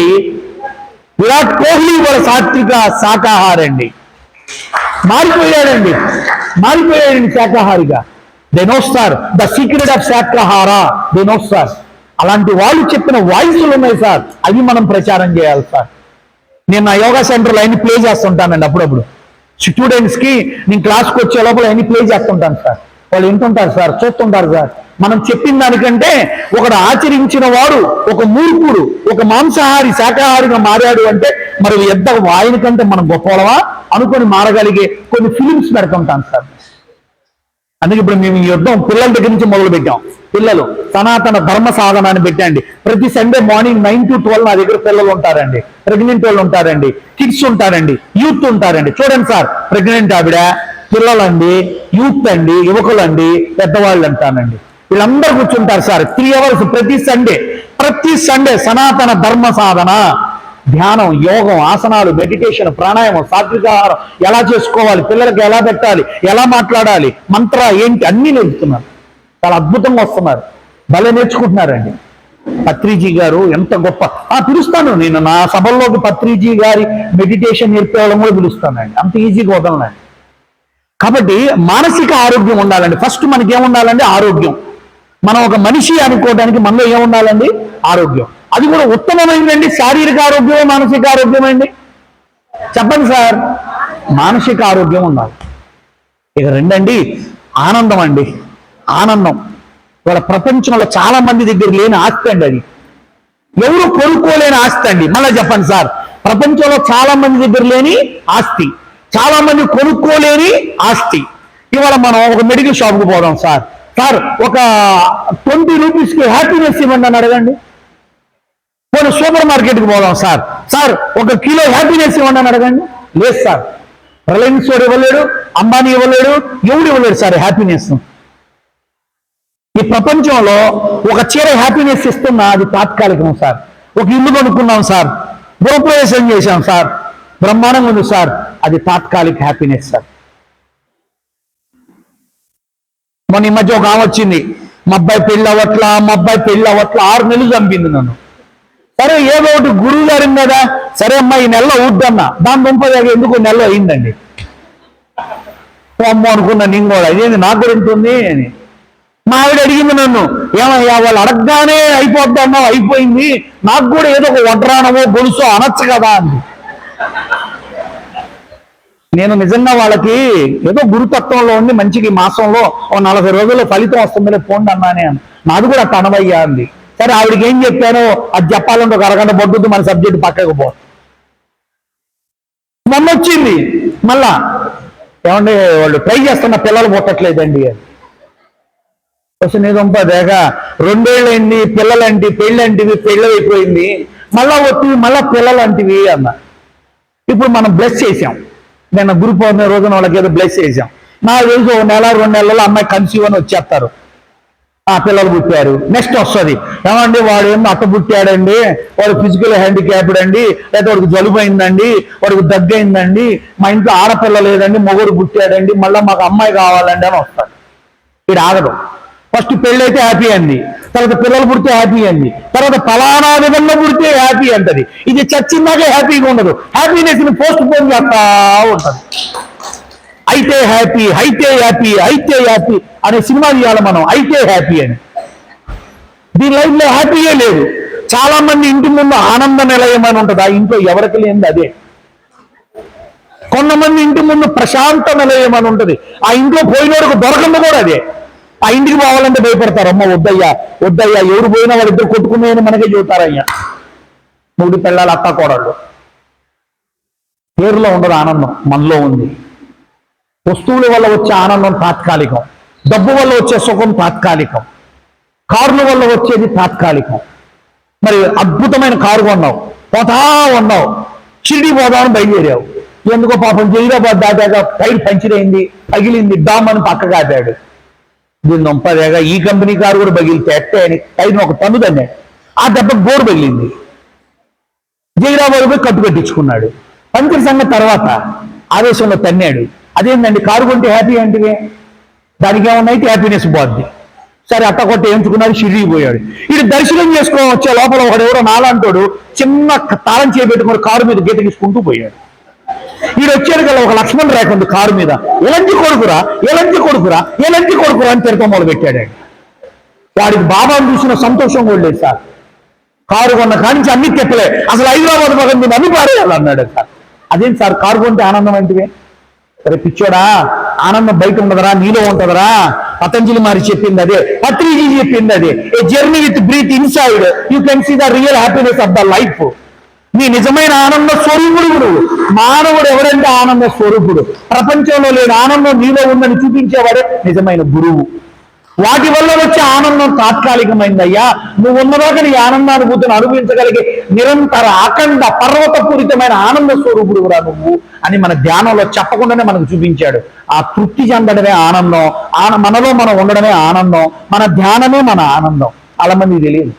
Speaker 1: విరాట్ కోహ్లీ కూడా సాత్విక శాకాహారండి. మారిపోయాడండి శాకాహారిగా. They know sir the secret of శాకాహార, దే నో సార్. అలాంటి వాళ్ళు చెప్పిన వాయిస్లు ఉన్నాయి సార్, అవి మనం ప్రచారం చేయాలి సార్. నేను నా యోగా సెంటర్లో అన్ని ప్లే చేస్తుంటానండి. అప్పుడప్పుడు స్టూడెంట్స్కి నేను క్లాస్కి వచ్చే లోపల అన్ని ప్లే చేస్తుంటాను సార్. వాళ్ళు వింటుంటారు సార్, చూస్తుంటారు సార్. మనం చెప్పిన దానికంటే ఒకడు ఆచరించిన వాడు, ఒక మూర్ఖుడు, ఒక మాంసాహారి శాకాహారిగా మారాడు అంటే మరి ఆయన కంటే మనం గొప్పవా అనుకొని మారగలిగే కొన్ని ఫిలిమ్స్ పెడుతుంటాను సార్. అందుకే ఇప్పుడు మేము ఈ యుద్ధం పిల్లల దగ్గర నుంచి మొదలు పెట్టాం. పిల్లలు సనాతన ధర్మ సాధన అని పెట్టండి. ప్రతి సండే మార్నింగ్ 9 to 12 నా దగ్గర పిల్లలు ఉంటారండి, ప్రెగ్నెంట్ వాళ్ళు ఉంటారండి, కిడ్స్ ఉంటారండి, యూత్ ఉంటారండి. చూడండి సార్, ప్రెగ్నెంట్ ఆవిడ, పిల్లలండి, యూత్ అండి, యువకులండి, పెద్దవాళ్ళు అంటానండి, వీళ్ళందరూ కూర్చుంటారు సార్ 3 hours ప్రతి సండే సనాతన ధర్మ సాధన, ధ్యానం, యోగం, ఆసనాలు, మెడిటేషన్, ప్రాణాయామం, సాత్విక ఆహారం ఎలా చేసుకోవాలి, పిల్లలకి ఎలా పెట్టాలి, ఎలా మాట్లాడాలి, మంత్ర ఏంటి అన్నీ నేర్పుతున్నారు. చాలా అద్భుతంగా వస్తున్నారు, భలే నేర్చుకుంటున్నారండి. పత్రిజీ గారు ఎంత గొప్ప, పిలుస్తాను నేను నా సభల్లోకి పత్రిజీ గారి మెడిటేషన్ నేర్పేవాళ్ళం కూడా పిలుస్తానండి, అంత ఈజీగా వదలనండి. కాబట్టి మానసిక ఆరోగ్యం ఉండాలండి. ఫస్ట్ మనకి ఏముండాలండి? ఆరోగ్యం. మనం ఒక మనిషి అనుకోవడానికి మనలో ఏముండాలండి? ఆరోగ్యం. అది కూడా ఉత్తమమైందండి. శారీరక ఆరోగ్యమే మానసిక ఆరోగ్యమండి. చెప్పండి సార్, మానసిక ఆరోగ్యం ఉండాలి. ఇక రెండండి, ఆనందం అండి. ఆనందం వాళ్ళ ప్రపంచంలో చాలా మంది దగ్గర లేని ఆస్తి అండి. అది ఎవరు కొనుక్కోలేని ఆస్తి అండి. మళ్ళీ చెప్పండి సార్, ప్రపంచంలో చాలా మంది దగ్గర లేని ఆస్తి, చాలా మంది కొనుక్కోలేని ఆస్తి. ఇవాళ మనం ఒక మెడికల్ షాప్కి పోదాం సార్, ఒక 20 రూపీస్కి హ్యాపీనెస్ ఇవ్వండి అని అడగండి. పోనీ సూపర్ మార్కెట్కి పోదాం సార్, ఒక కిలో హ్యాపీనెస్ ఇవ్వండి అని అడగండి. లేదు సార్, రిలయన్స్ వాడు ఇవ్వలేడు, అంబానీ ఇవ్వలేడు, ఎవడు ఇవ్వలేడు సార్ హ్యాపీనెస్. ఈ ప్రపంచంలో ఒక చీర హ్యాపీనెస్ ఇస్తున్నా అది తాత్కాలికం సార్. ఒక ఇల్లు కొనుక్కున్నాం సార్, గృహప్రవేశం చేశాం సార్, బ్రహ్మాండంగా ఉంది సార్, అది తాత్కాలిక హ్యాపీనెస్ సార్. మొన్న ఈ మధ్య ఒక ఆమె వచ్చింది, మా అబ్బాయి పెళ్ళి అవ్వట్లా 6 నెలలు చంపింది నన్ను. సరే ఏదో ఒకటి గురువు గారు కదా, సరే అమ్మా ఈ నెలలో ఊద్దన్నా, దాని దుంపదాకా ఎందుకు నెలలో అయిందండి. అమ్మ అనుకున్నా నేను కూడా, ఇదేంది నాకు కూడా ఉంటుంది అని. మా ఆవిడ అడిగింది నన్ను, ఏమయ్యా వాళ్ళు అడగగానే అయిపోద్దన్నావు, అయిపోయింది, నాకు కూడా ఏదో ఒక వడ్రానమో గొలుసో అనొచ్చు కదా అంది. నేను నిజంగా వాళ్ళకి ఏదో గురుతత్వంలో ఉండి మంచిగా ఈ మాసంలో 40 రోజుల్లో ఫలితం వస్తుందిలే పోండి అన్నానే అని. నాది కూడా అట్ట అనవయ్యా అంది. సరే ఆవిడకి ఏం చెప్పానో అది చెప్పాలంటే ఒక అరగంట పడుతుంది, మన సబ్జెక్ట్ పక్కకు పో. మొన్న వచ్చింది మళ్ళా, ఏమంటే వాళ్ళు ట్రై చేస్తున్న పిల్లలు పుట్టట్లేదండి అని. క్వశ్చన్ ఏదంపదేగా 2 ఏళ్ళైంది, పిల్లలంటి పెళ్ళంటివి, పెళ్ళైపోయింది, మళ్ళా వచ్చి మళ్ళా పిల్లలంటివి అన్న. ఇప్పుడు మనం బ్లెస్ చేసాం, నేను గురు పౌర్ణమి రోజున వాళ్ళకి ఏదో బ్లెస్ చేసాం. నాకు తెలుసు 1 నెల 2 నెలల్లో అమ్మాయి కన్సీవ్ అని వచ్చేస్తారు, పిల్లలు పుట్టారు. నెక్స్ట్ వస్తుంది, ఏమండి వాడు ఏమో అట్ట పుట్టాడండి, వాడు ఫిజికల్ హ్యాండిక్యాప్డ్ అండి, లేదా వాడికి జలుబు అయిందండి, వాడికి దగ్గు అయిందండి, మా ఇంట్లో ఆడపిల్ల లేదండి, మొగుడు పుట్టాడండి, మళ్ళీ మాకు అమ్మాయి కావాలండి అని వస్తాడు. ఇది ఆగదు. ఫస్ట్ పెళ్ళి అయితే హ్యాపీ అంది, తర్వాత పిల్లలు పుడితే హ్యాపీ అంది, తర్వాత ఫలానా విధంగా పుడితే హ్యాపీ అంటది. ఇది చచ్చిందాకే హ్యాపీగా ఉండదు, హ్యాపీనెస్ ని పోస్ట్ పోన్ చేస్తా ఉంటుంది. అయితే హ్యాపీ అనే సినిమా తీయాలి మనం, అయితే హ్యాపీ అని. దీని లైఫ్ లో హ్యాపీయే లేదు. చాలా మంది ఇంటి ముందు ఆనంద నిలయం అని ఉంటుంది, ఆ ఇంట్లో ఎవరికి లేనిది అదే. కొంతమంది ఇంటి ముందు ప్రశాంత నిలయం అని ఉంటుంది, ఆ ఇంట్లో పోయినోడికి దొరకంది కూడా అదే. ఆ ఇంటికి పోవాలంటే భయపడతారు, అమ్మ వద్దయ్యా వద్దయ్యా, ఎవరు పోయినా వాళ్ళిద్దరు కొట్టుకున్నాయని మనకే చెబుతారయ్యా. మూడు పిల్లలు అత్త కోడళ్ళు. పేరులో ఉండదు ఆనందం, మనలో ఉంది. వస్తువుల వల్ల వచ్చే ఆనందం తాత్కాలికం, డబ్బు వల్ల వచ్చే సుఖం తాత్కాలికం, కార్ల వల్ల వచ్చేది తాత్కాలికం. మరి అద్భుతమైన కారు కొన్నావు, పోతా ఉన్నావు, షిరిడి పోదామని బయలుదేరావు. ఎందుకో పాపం జైరాబాద్ దాటాక టైర్ పంచర్ అయింది, పగిలింది, డామ్ అని పక్కగా ఆపాడు. దీన్ని నొంపదేగా ఈ కంపెనీ కారు కూడా పగిలితే ఎట్టే అని టైర్ని ఒక తన్ను తన్నాడు, ఆ దెబ్బ గోరు పగిలింది. జైరాబాద్ పోయి కట్టు కట్టించుకున్నాడు. పంచర్ సంగతి తర్వాత ఆవేశంలో తన్నాడు. అదేంటండి కారు కొంటే హ్యాపీ అంటే దానికి ఏమన్నైతే హ్యాపీనెస్ పోద్ది. సరే అట్ట కొట్టి ఎంచుకున్నాడు, షిరిడి పోయాడు. ఇది దర్శనం చేసుకొని వచ్చే లోపల ఒకడు ఎవరో నాలంటోడు చిన్న తాళం చేపెట్టుకుని కారు మీద గీత తీసుకుంటూ పోయాడు. వీడు వచ్చాడు కదా ఒక లక్ష్మణ్ రేఖ ఉంది కారు మీద, ఎలంచి కొడుకురా ఎలంచి కొడుకురా ఎలంచి కొడుకురా అని తిరగ మొదలు పెట్టాడు. వాడికి బాబాను చూసిన సంతోషం కూడా లేదు సార్. కారు కొన్న కానించి అన్ని తెప్పలే, అసలు హైదరాబాద్ మగన్ మీద అన్ని పారేయాలన్నాడు సార్. అదేంటి సార్ కారు కొంటే ఆనందం అంటే? సరే పిచ్చోడా, ఆనందం బయట ఉండదురా, నీలో ఉంటుందిరా. పతంజలి మారి చెప్పింది అదే, పత్రిజీ చెప్పింది అదే. A journey with breath inside you can see the real happiness of the life. నీ నిజమైన ఆనంద స్వరూపుడు నువ్వు. మానవుడు ఎవరంటే ఆనంద స్వరూపుడు. ప్రపంచంలో లేని ఆనందం నీలో ఉందని చూపించేవాడే నిజమైన గురువు. వాటి వల్ల వచ్చే ఆనందం తాత్కాలికమైందయ్యా. నువ్వు ఉన్నదాకా నీ ఆనందానుభూతిని అనుభవించగలిగే నిరంతర అఖండ పర్వతపూరితమైన ఆనంద స్వరూపుడు రా నువ్వు అని మన ధ్యానంలో చెప్పకుండానే మనకు చూపించాడు. ఆ తృప్తి చెందడమే ఆనందం, మనలో మనం ఉండడమే ఆనందం, మన ధ్యానమే మన ఆనందం. చాలా మందికి తెలియదు.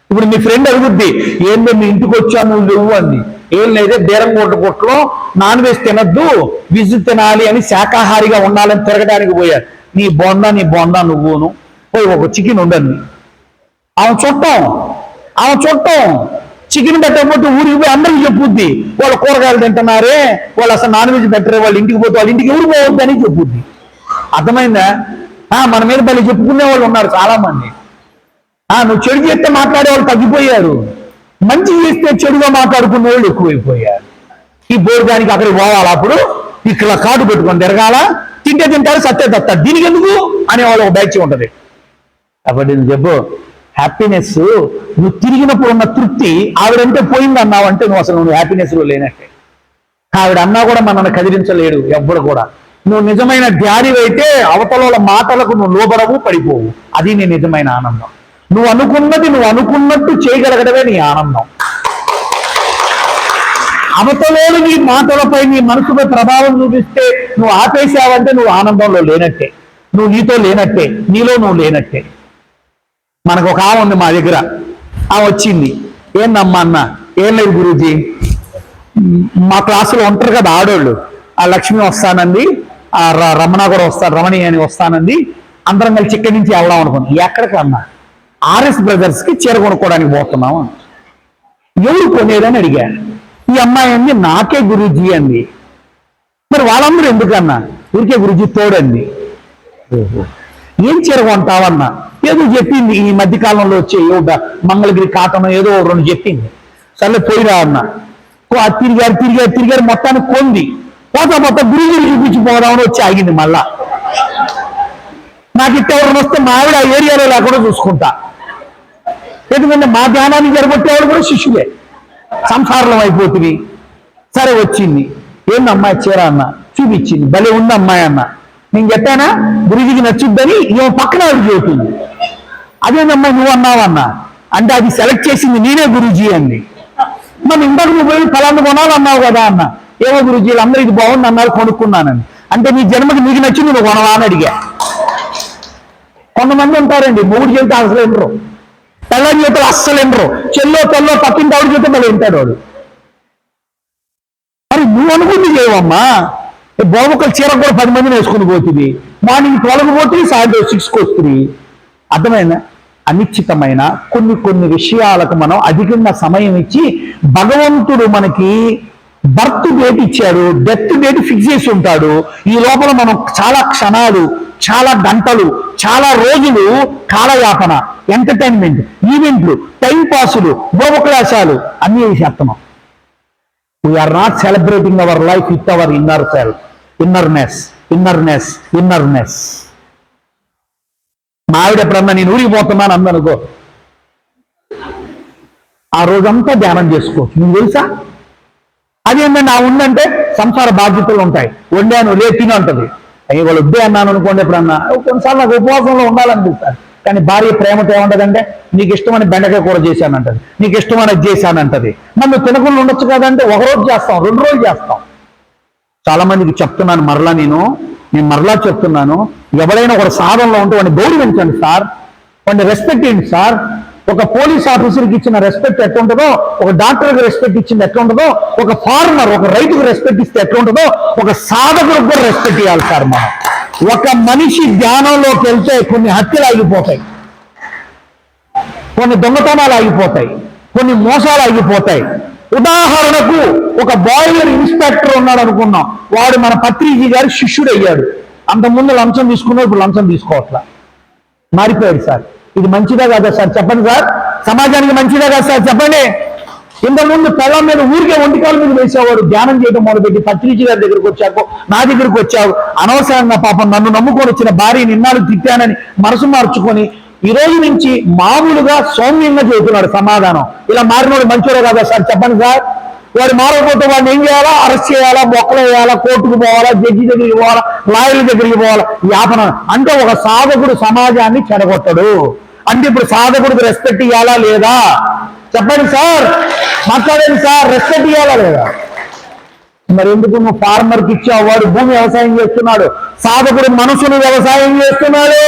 Speaker 1: ఇప్పుడు మీ ఫ్రెండ్ అడుగుద్ది, ఏందో మీ ఇంటికి వచ్చాను నువ్వు అంది. ఏం లేదే బీరంగోట కొట్లో నాన్ వెజ్ తినద్దు, విజు తినాలి అని శాకాహారిగా ఉండాలని తిరగడానికి పోయారు. నీ బొందా నువ్వును పోయి ఒక చికెన్ ఉండని. ఆమె చుట్టం చికెన్ పెట్టకపోతే ఊరికి పోయి అందరికి చెప్పుద్ది, వాళ్ళు కూరగాయలు తింటున్నారే, వాళ్ళు అసలు నాన్ వెజ్ పెట్టరే, వాళ్ళు ఇంటికి పోతే వాళ్ళ ఇంటికి ఎవరు పోవద్దు అని చెప్పుద్ది. అర్థమైందా? మన మీద బలి చెప్పుకునే వాళ్ళు ఉన్నారు చాలా మంది. నువ్వు చెడు చేస్తే మాట్లాడే వాళ్ళు తగ్గిపోయారు, మంచి చేస్తే చెడుగా మాట్లాడుకునే వాళ్ళు ఎక్కువైపోయారు. ఈ బోర్గానికి అక్కడికి పోవాలి, అప్పుడు ఇక్కడ కాటు పెట్టుకొని తిరగాల, తింటే తింటారు సత్తే తత్తారు, దీనికి ఎందుకు అనేవాళ్ళు ఒక బ్యాచ్ ఉంటుంది. కాబట్టి నువ్వు చెప్పు, హ్యాపీనెస్ నువ్వు తిరిగినప్పుడు ఉన్న తృప్తి ఆవిడంటే పోయింది అన్నావు అంటే నువ్వు అసలు నువ్వు హ్యాపీనెస్లో లేనట్టే. ఆవిడ అన్నా కూడా మనల్ని కదిలించలేడు ఎవ్వడు కూడా. నువ్వు నిజమైన ధ్యానివైతే అవతల మాటలకు నువ్వు లోబడవు, పడిపోవు. అది నీ నిజమైన ఆనందం. నువ్వు అనుకున్నట్టు చేయగలగడమే నీ ఆనందం. అవతలోని నీ మాటలపై నీ మనసుపై ప్రభావం చూపిస్తే నువ్వు ఆపేసావంటే నువ్వు ఆనందంలో లేనట్టే, నువ్వు నీతో లేనట్టే, నీలో నువ్వు లేనట్టే. మనకు ఒక ఆమె ఉంది మా దగ్గర, ఆమె వచ్చింది. ఏందమ్మా అన్న? ఏం లేదు గురూజీ, మా క్లాసులో ఉంటారు కదా ఆడోళ్ళు, ఆ లక్ష్మి వస్తానంది, ఆ రమణ కూడా వస్తాను, రమణి అని వస్తానంది, అందరం కలిసి ఇక్కడి నుంచి వెళ్దాం అనుకున్నాం. ఎక్కడికి అన్నా? ఆర్ఎస్ బ్రదర్స్కి చీర కొనుక్కోవడానికి పోతున్నాము. ఎవరు కొనేదని అడిగా. ఈ అమ్మాయి అంది నాకే గురూజీ అంది. మరి వాళ్ళందరూ ఎందుకన్నా? ఊరికే గురూజీ తోడంది. ఏం చీర కొంటావన్నా? ఏదో చెప్పింది, ఈ మధ్యకాలంలో వచ్చే ఏదో మంగళగిరి కాటన్ ఏదో రెండు చెప్పింది. సర్లే పోయిరా అన్న. తిరిగారు మొత్తానికి కొంది. మొత్తం గురువులు చూపించిపోదామని వచ్చి ఆగింది. మళ్ళా నాకు ఇట్టెవరిని వస్తే మా ఆవిడ ఆ ఏరియాలో లేకుండా చూసుకుంటా. ఎందుకంటే మా ధ్యానాన్ని జరగొట్టేవాడు కూడా శిష్యులే, సంసారంలో అయిపోతుంది. సరే వచ్చింది. ఏంది అమ్మాయి చీర అన్న? చూపించింది. భలే ఉంది అమ్మాయి అన్న. నేను చెప్పానా గురుజీకి నచ్చుద్దని? ఇవ పక్కన ఆవిడ చెబుతుంది. అదేనమ్మాయి నువ్వు అన్నావన్నా అంటే అది సెలెక్ట్ చేసింది నేనే గురూజీ అంది. మరి ఇందాక నువ్వు పోయి ఫలాన్ని కొనాలి అన్నావు కదా అన్న. ఏమో గురూజీ అందరూ ఇది బాగుంది అన్నారు, కొనుక్కున్నానని. అంటే నీ జన్మకి నీకు నచ్చింది నువ్వు కొనవా అని అడిగా. కొంతమంది ఉంటారండి, మొగుడు చెబితే అసలు వినరు, తెల్లని చేతులు అస్సలు వినరు. తెల్లో పక్కింటి ఆవిడ చేస్తే మళ్ళీ వింటాడు వాడు. మరి నువ్వు అనుకుంది చేయవమ్మా. బాబుకలు చీర కూడా 10 మందిని వేసుకుని పోతుంది. మార్నింగ్ 12 పోతుంది, సాయంత్రం 6కి వస్తుంది. అర్థమైనా? అనిశ్చితమైన కొన్ని విషయాలకు మనం అధికంగా సమయం ఇచ్చి, భగవంతుడు మనకి బర్త్ డేట్ ఇచ్చాడు, డెత్ డేట్ ఫిక్స్ చేసి ఉంటాడు. ఈ లోపల మనం చాలా క్షణాలు చాలా గంటలు, చాలా రోజులు కాలయాపన, ఎంటర్టైన్మెంట్, ఈవెంట్లు, టైం పాసులు, భోగక్లాశాలు అన్నీ చేస్తున్నాం. We're not celebrating our life with our inner self, innerness. మా ఆవిడ ఎప్పుడన్నా నేను ఊరికి పోతున్నాను అందనుకో, ఆ రోజంతా ధ్యానం చేసుకోవచ్చు. నీకు తెలుసా? అదేంటంటే ఆ ఉందంటే సంసార బాధ్యతలు ఉంటాయి. వండాను లే తిని అంటది. అయ్యి వాళ్ళు వద్దే అన్నాను అనుకోండి, ఎప్పుడన్నా కొన్నిసార్లు నాకు ఉపవాసంలో ఉండాలనిపిస్తాను. కానీ భార్య ప్రేమతో ఏముంటదంటే, నీకు ఇష్టమని బెండకాయ కూర చేశానంటది, నీకు ఇష్టమని చేశానంటది. నన్ను తినకుండా ఉండొచ్చు కదంటే ఒకరోజు చేస్తాం, 2 రోజులు చేస్తాం. చాలా మందికి చెప్తున్నాను నేను మరలా చెప్తున్నాను, ఎవరైనా ఒక సాధనలో ఉంటే వాడిని గౌరవించండి సార్, వాడిని రెస్పెక్ట్ ఇవ్వండి సార్. ఒక పోలీస్ ఆఫీసర్కి ఇచ్చిన రెస్పెక్ట్ ఎట్లుంటుందో, ఒక డాక్టర్కి రెస్పెక్ట్ ఇచ్చింది ఎట్లుంటుందో, ఒక ఫార్మర్, ఒక రైతుకి రెస్పెక్ట్ ఇస్తే ఎట్లుంటుందో, ఒక సాధకులకు కూడా రెస్పెక్ట్ ఇవ్వాలి సార్. మనం ఒక మనిషి ధ్యానంలోకి వెళ్తే కొన్ని హత్యలు ఆగిపోతాయి, కొన్ని దొంగతనాలు ఆగిపోతాయి, కొన్ని మోసాలు ఆగిపోతాయి. ఉదాహరణకు ఒక బాయిలర్ ఇన్స్పెక్టర్ ఉన్నాడు అనుకున్నాం, వాడు మన పత్రిజీ గారి శిష్యుడు అయ్యాడు. అంతకుముందు లంచం తీసుకున్నాడు, ఇప్పుడు లంచం తీసుకోవట్లా, మారిపోయాడు సార్. ఇది మంచిదా కాదా సార్ చెప్పండి సార్? సమాజానికి మంచిదా కాదు సార్ చెప్పండి? ఇంతకుముందు పెళ్ళం మీద ఊరికే ఒంటికాల మీద వేసేవాడు, ధ్యానం చేయడం మొదలుపెట్టి పత్రిజీ గారి దగ్గరికి వచ్చాకు, నా దగ్గరికి వచ్చావు, అనవసరంగా పాపం నన్ను నమ్ముకొని వచ్చిన భార్యని ఇన్నాళ్ళు తిట్టానని మనసు మార్చుకొని ఈ రోజు నుంచి మామూలుగా సౌమ్యంగా చెబుతున్నాడు సమాధానం. ఇలా మారినోడు మంచోడే కదా సార్ చెప్పండి సార్? వాడు మారకపోతే వాడిని ఏం చేయాలా? అరెస్ట్ చేయాలా, మొక్కలు వేయాలా, కోర్టుకు పోవాలా, జడ్జి దగ్గరికి పోవాలా, లాయర్ల దగ్గరికి పోవాలా, యాపన. అంటే ఒక సాధకుడు సమాజాన్ని చెడగొట్టడు. అంటే ఇప్పుడు సాధకుడికి రెస్పెక్ట్ ఇవ్వాలా లేదా చెప్పండి సార్? మాట్లాడండి సార్, రెస్పెక్ట్ ఇవ్వాలా లేదా? మరి ఎందుకు నువ్వు ఫార్మర్కి ఇచ్చావు? వాడు భూమి వ్యవసాయం చేస్తున్నాడు. సాధకుడు మనసును వ్యవసాయం చేస్తున్నాడు,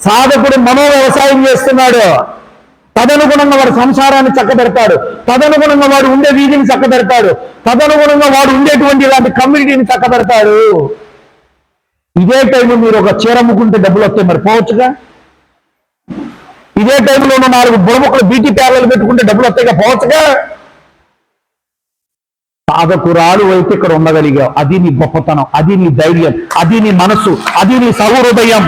Speaker 1: సాధకుడు మనో వ్యవసాయం చేస్తున్నాడు. తదనుగుణంగా వాడు సంసారాన్ని చక్కబెడతాడు, తదనుగుణంగా వాడు ఉండే వీధిని చక్కబెడతాడు, తదనుగుణంగా వాడు ఉండేటువంటి ఇలాంటి కమ్యూనిటీని చక్కబెడతాడు. ఇదే టైంలో మీరు ఒక చీర అమ్ముకుంటే డబ్బులు వస్తాయి, మరి పోవచ్చుగా. ఇదే టైంలో 4 బుడబుక్కలు బ్యూటీ పార్లర్లు పెట్టుకుంటే డబ్బులు వస్తాయిగా, పోవచ్చుగా. సాధకురాలు అయితే ఇక్కడ ఉండగలిగావు, అది నీ గొప్పతనం, అది నీ ధైర్యం, అది నీ మనస్సు, అది నీ సహృదయం,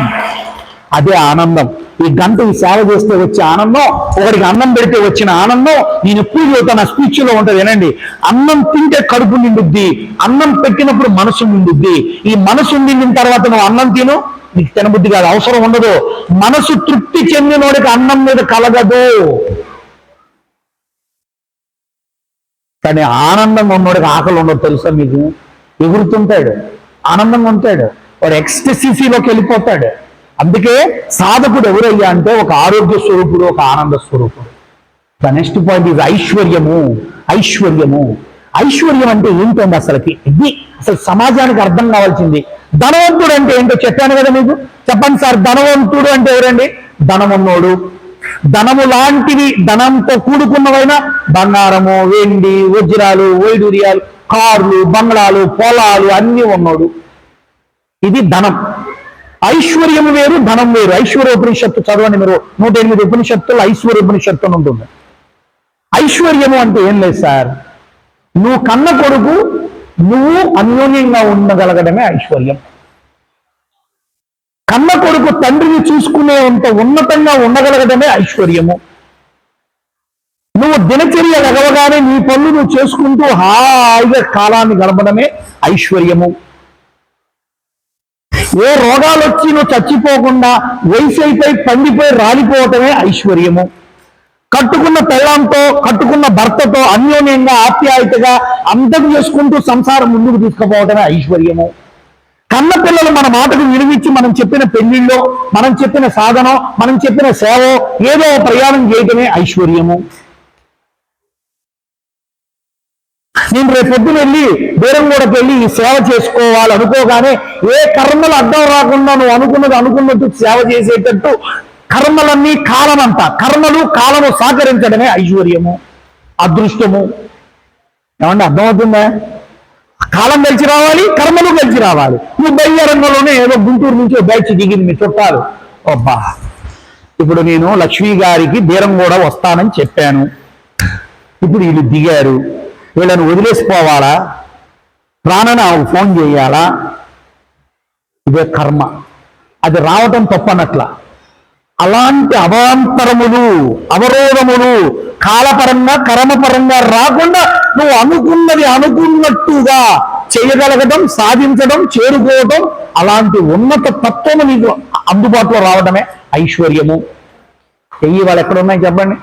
Speaker 1: అదే ఆనందం. ఈ గంట ఈ సేవ చేస్తే వచ్చే ఆనందం, ఒకరికి అన్నం పెడితే వచ్చిన ఆనందం నేను ఎప్పుడు చెబుతాను, నా స్పీచ్ లో ఉంటుంది వినండి. అన్నం తింటే కడుపు నిండుద్ది, అన్నం పెట్టినప్పుడు మనసు నిండుద్ది. ఈ మనసు నిండిన తర్వాత నువ్వు అన్నం తిను, నీకు తినబుద్ధి కాదు, అవసరం ఉండదు. మనసు తృప్తి చెందినోడికి అన్నం మీద కలగదు. కానీ ఆనందంగా ఉన్నోడికి ఆకలి ఉండదు తెలుసా మీకు? ఎగురుతుంటాడు, ఆనందంగా ఉంటాడు, వాడు ఎక్స్టసీలోకి వెళ్ళిపోతాడు. అందుకే సాధకుడు ఎవరయ్యా అంటే ఒక ఆరోగ్య స్వరూపుడు, ఒక ఆనంద స్వరూపుడు. ద నెక్స్ట్ పాయింట్ ఈజ్ ఐశ్వర్యము. ఐశ్వర్యం అంటే ఏంటండి అసలుకి? ఇది అసలు సమాజానికి అర్థం కావాల్సింది. ధనవంతుడు అంటే ఏంటో చెప్పాను కదా మీకు. చెప్పండి సార్, ధనవంతుడు అంటే ఎవరండి? ధనమున్నోడు, ధనము లాంటివి, ధనంతో కూడుకున్నవైనా బంగారము, వెండి, వజ్రాలు, వైడూర్యాలు, కార్లు, బంగ్లాలు, పొలాలు అన్నీ ఉన్నోడు. ఇది ధనం. ఐశ్వర్యము వేరు, ధనం వేరు. ఐశ్వర్య ఉపనిషత్తు చదవండి మీరు, 108 ఉపనిషత్తులు ఐశ్వర్య ఉపనిషత్తు ఉంటుంది. ఐశ్వర్యము అంటే ఏం లేదు సార్, నువ్వు కన్న కొడుకు నువ్వు అన్యోన్యంగా ఉండగలగడమే ఐశ్వర్యం. కన్న కొడుకు తండ్రిని చూసుకునేంత ఉన్నతంగా ఉండగలగడమే ఐశ్వర్యము. నువ్వు దినచర్య లగవగానే నీ పనులు నువ్వు చేసుకుంటూ హాయిగా కాలాన్ని గడపడమే ఐశ్వర్యము. ఏ రోగాలు వచ్చి నువ్వు చచ్చిపోకుండా వయసు అయిపోయి పండిపోయి రాలిపోవటమే ఐశ్వర్యము. కట్టుకున్న పెళ్ళంతో, కట్టుకున్న భర్తతో అన్యోన్యంగా ఆప్యాయతగా అందం చేసుకుంటూ సంసారం ముందుకు తీసుకుపోవటమే ఐశ్వర్యము. కన్న పిల్లలు మన మాటకు విలువిచ్చి మనం చెప్పిన పెళ్లిళ్ళో, మనం చెప్పిన సాధన, మనం చెప్పిన సేవ ఏదో ప్రయాణం చేయటమే ఐశ్వర్యము. నేను రేపు పొద్దున వెళ్ళి బేరంగూడకి వెళ్ళి ఈ సేవ చేసుకోవాలనుకోగానే ఏ కర్మలు అడ్డం రాకుండా నువ్వు అనుకున్నట్టు సేవ చేసేటట్టు కర్మలన్నీ కాలమంతా, కర్మలు కాలము సహకరించడమే ఐశ్వర్యము, అదృష్టము. ఏమంటే అర్థమవుతుందా? కాలం కలిసి రావాలి, కర్మలు కలిసి రావాలి. నువ్వు బయ్యారంగంలోనే ఏదో గుంటూరు నుంచి బ్యాచ్ దిగింది మీ చుట్టాలు. అబ్బా, ఇప్పుడు నేను లక్ష్మీ గారికి బీరంగూడ వస్తానని చెప్పాను, ఇప్పుడు వీళ్ళు దిగారు, వీళ్ళని వదిలేసిపోవాలా, రానని ఫోన్ చేయాలా? ఇదే కర్మ. అది రావటం తప్పనట్ల. అలాంటి అవాంతరములు, అవరోధములు కాలపరంగా కర్మపరంగా రాకుండా నువ్వు అనుకున్నది అనుకున్నట్టుగా చేయగలగడం, సాధించడం, చేరుకోవడం, అలాంటి ఉన్నత తత్వము నీకు అందుబాటులో రావడమే ఐశ్వర్యము. వాళ్ళు ఎక్కడ ఉన్నాయి చెప్పండి.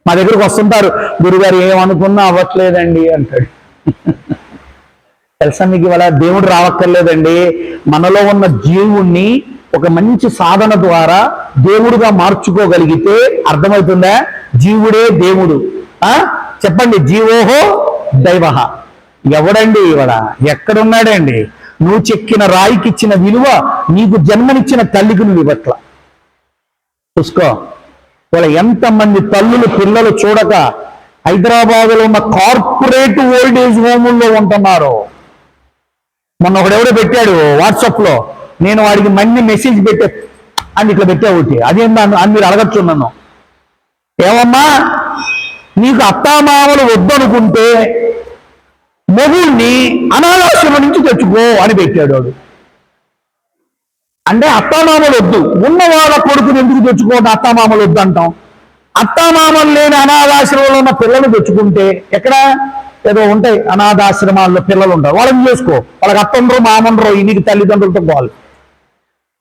Speaker 1: మా దగ్గరకు వస్తుంటారు, గురుగారు ఏమనుకున్నా అవ్వట్లేదండి అంటాడు. తెలుసా మీకు ఇవాళ దేవుడు రావక్కర్లేదండి, మనలో ఉన్న జీవుణ్ణి ఒక మంచి సాధన ద్వారా దేవుడుగా మార్చుకోగలిగితే అర్థమవుతుందా? జీవుడే దేవుడు. చెప్పండి, జీవోహో దైవః. ఎవడండి ఇవాళ? ఎక్కడున్నాడండి? నువ్వు చెక్కిన రాయికి ఇచ్చిన విలువ నీకు జన్మనిచ్చిన తల్లికి నువ్వు ఇవ్వట్ల. చూసుకో, ఇవాళ ఎంతమంది తల్లులు పిల్లలు చూడక హైదరాబాద్లో ఉన్న కార్పొరేట్ ఓల్డేజ్ హోముల్లో ఉంటున్నారు. మొన్న ఒకడెవడో పెట్టాడు వాట్సాప్లో, నేను వాడికి మళ్ళీ మెసేజ్ పెట్టే అని ఇట్లా పెట్టా ఒకటి. అదేందా అని మీరు అడగచ్చు నన్ను. ఏమమ్మా, నీకు అత్తామామలు వద్దనుకుంటే మొగుల్ని అనాథాశ్రమం నుంచి తెచ్చుకో అని పెట్టాడు వాడు. అంటే అత్తామామలు వద్దు, ఉన్న వాళ్ళ కొడుకుని ఎందుకు తెచ్చుకోవద్దు? అత్తామామలు వద్దు అంటాం. అత్తామామలు లేని అనాథాశ్రమంలో ఉన్న పిల్లలు తెచ్చుకుంటే, ఎక్కడ ఏదో ఉంటాయి అనాథాశ్రమాల్లో పిల్లలు ఉంటారు, వాళ్ళని చేసుకో. వాళ్ళకి అత్తండ్రో మామండ్రో నీకు తల్లిదండ్రులతో పోవాలి.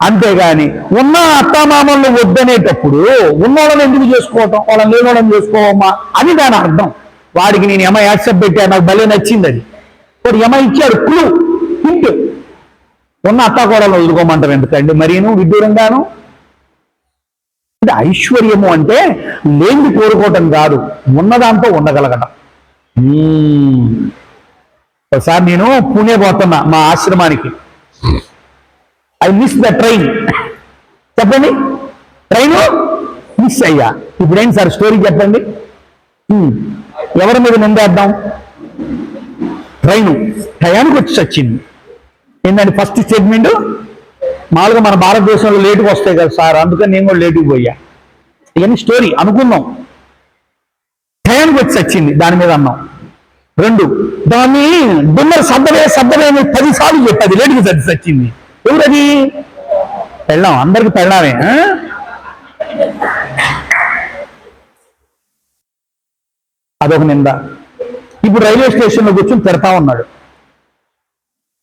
Speaker 1: అంతేగాని ఉన్న అత్తామామలను వద్దనేటప్పుడు ఉన్నోళ్ళని ఎందుకు చేసుకోవటం? వాళ్ళని లేనోళ్ళని చేసుకోవమ్మా అని దాని అర్థం. వాడికి నేను ఏమో యాక్సెప్ట్ పెట్టా, నాకు భలే నచ్చింది అది. వాడు ఏమో ఇచ్చాడు క్లూ, హింట్. ఉన్న అత్తాకోడలు వదులుకోమంటారు ఎందుకండి మరీను విడ్డూరంగాను? అంటే ఐశ్వర్యము అంటే లేనిది కోరుకోవటం కాదు, ఉన్నదాంతో ఉండగలగటం. ఒకసారి నేను పూణే పోతున్నా మా ఆశ్రమానికి. I miss the train. చెప్పండి, ట్రైను మిస్ అయ్యా. ఇప్పుడేంటి సార్ స్టోరీ చెప్పండి. ఎవరి మీద నిందేద్దాం? ట్రైను టయానికి వచ్చి వచ్చింది. ఏంటంటే ఫస్ట్ స్టేట్మెంట్, మామూలుగా మన భారతదేశంలో లేటుగా వస్తాయి కదా సార్, అందుకని నేను కూడా లేటుగా పోయా. ఇవన్నీ స్టోరీ అనుకున్నాం. టయానికి వచ్చి వచ్చింది, దాని మీద అన్నాం. 2, దాన్ని డిన్నర్ సద్దవే 10 సార్లు చెప్పది, లేటుగా చచ్చి వచ్చింది. ఎవరది? పెళ్ళాం, అందరికి పెళ్ళామే. అదొక నింద. ఇప్పుడు రైల్వే స్టేషన్లో కూర్చొని పెడతా ఉన్నాడు.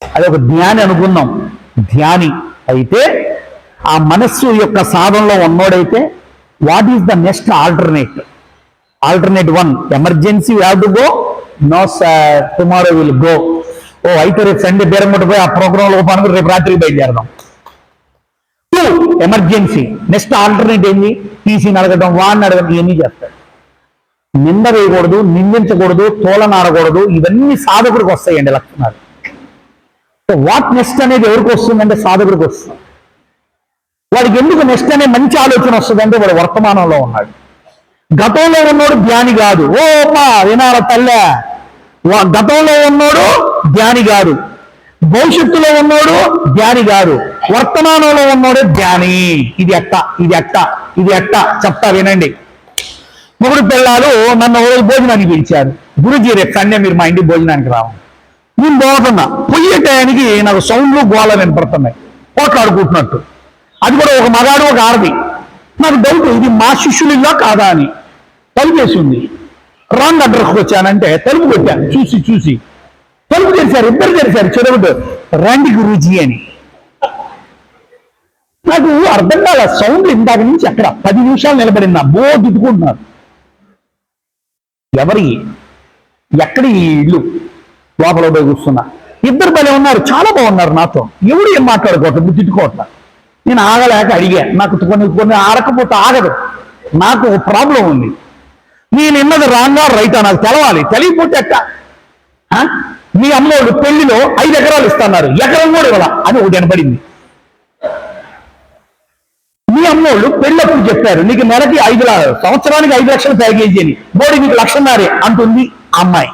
Speaker 1: అదొక జ్ఞాని అనుకున్నాం. ధ్యాని అయితే ఆ మనస్సు యొక్క సాధనలో ఉన్నోడైతే what is the next alternate? Alternate 1, emergency you have to go. No sir, tomorrow will go. ఓ అయితే రేపు సండే బేరం పోయి ఆ ప్రోగ్రామ్ లో పనుకుని రేపు రాత్రికి బయలుదేరదాం. 2, ఎమర్జెన్సీ. నెక్స్ట్ ఆల్టర్నేట్ ఏంటి? టీసీని అడగడం, వాడిని అడగడం, ఇవన్నీ చేస్తాడు. నింద వేయకూడదు, నిందించకూడదు, తోలనాడకూడదు. ఇవన్నీ సాధకుడికి వస్తాయండి లక్షణాలు. వాట్ నెక్స్ట్ అనేది ఎవరికి వస్తుందంటే సాధకుడికి వస్తుంది. వాడికి ఎందుకు నెక్స్ట్ అనే మంచి ఆలోచన వస్తుందంటే వాడు వర్తమానంలో ఉన్నాడు. గతంలో ఉన్నోడు జ్ఞాని కాదు. ఓ అమ్మా వినాల తల్లే, గతంలో ఉన్నోడు జ్ఞాని కాదు, భవిష్యత్తులో ఉన్నోడు జ్ఞాని కాదు, వర్తమానంలో ఉన్నోడే జ్ఞాని. ఇది ఎట్ట చెప్తా వినండి. మొగుడు పిల్లలు నన్ను భోజనానికి పిలిచారు. గురుజీ రేపు సండే మీరు మా ఇంటికి భోజనానికి రావాలి. నేను పోతున్నా, పొయ్యే టయానికి నాకు సౌండ్లు గోళ వినపడుతున్నాయి, పోట్లాడుకుంటున్నట్టు. అది కూడా ఒక మగాడు ఒక ఆడది. నాకు డౌట్, ఇది మా శిష్యులిగా కాదా అని. తలుపేసి ఉంది. రాంగ్ అడ్రస్కి వచ్చానంటే తలుపు కొట్టాను. చూసి తలుపు తెరిచారు, ఇద్దరు తెరిచారు. చెరువుడు రండి గురూజీ అని. నాకు అర్థం కాల. సౌండ్ ఇందాక నుంచి అక్కడ 10 నిమిషాలు నిలబడిందా, తిట్టుకుంటున్నారు. ఎవరి ఎక్కడి ఇల్లు? లోపల పోయి కూర్చున్నా. ఇద్దరు భలే ఉన్నారు, చాలా బాగున్నారు నాతో. ఎవరు ఏం మాట్లాడుకోవట్లేదు, తిట్టుకోవట్లా. నేను ఆగలేక అడిగా. నాకు కొన్ని ఆడకపోతే ఆగదు. నాకు ఒక ప్రాబ్లం ఉంది. నేను ఇన్నది రాంగా రైటా నాకు తెలవాలి. తెలియకపోతే ఎక్క? మీ అమ్మోళ్ళు పెళ్లిలో 5 ఎకరాలు ఇస్తున్నారు, ఎకరం కూడా ఇవ్వాల అని ఒకటి వినపడింది. మీ అమ్మోళ్ళు పెళ్ళప్పుడు చెప్పారు, నీకు నెలకి 5 సంవత్సరానికి 5 లక్షలు ప్యాకేజీ అని. బోడి నీకు 1,50,000 అంటుంది ఆ అమ్మాయి.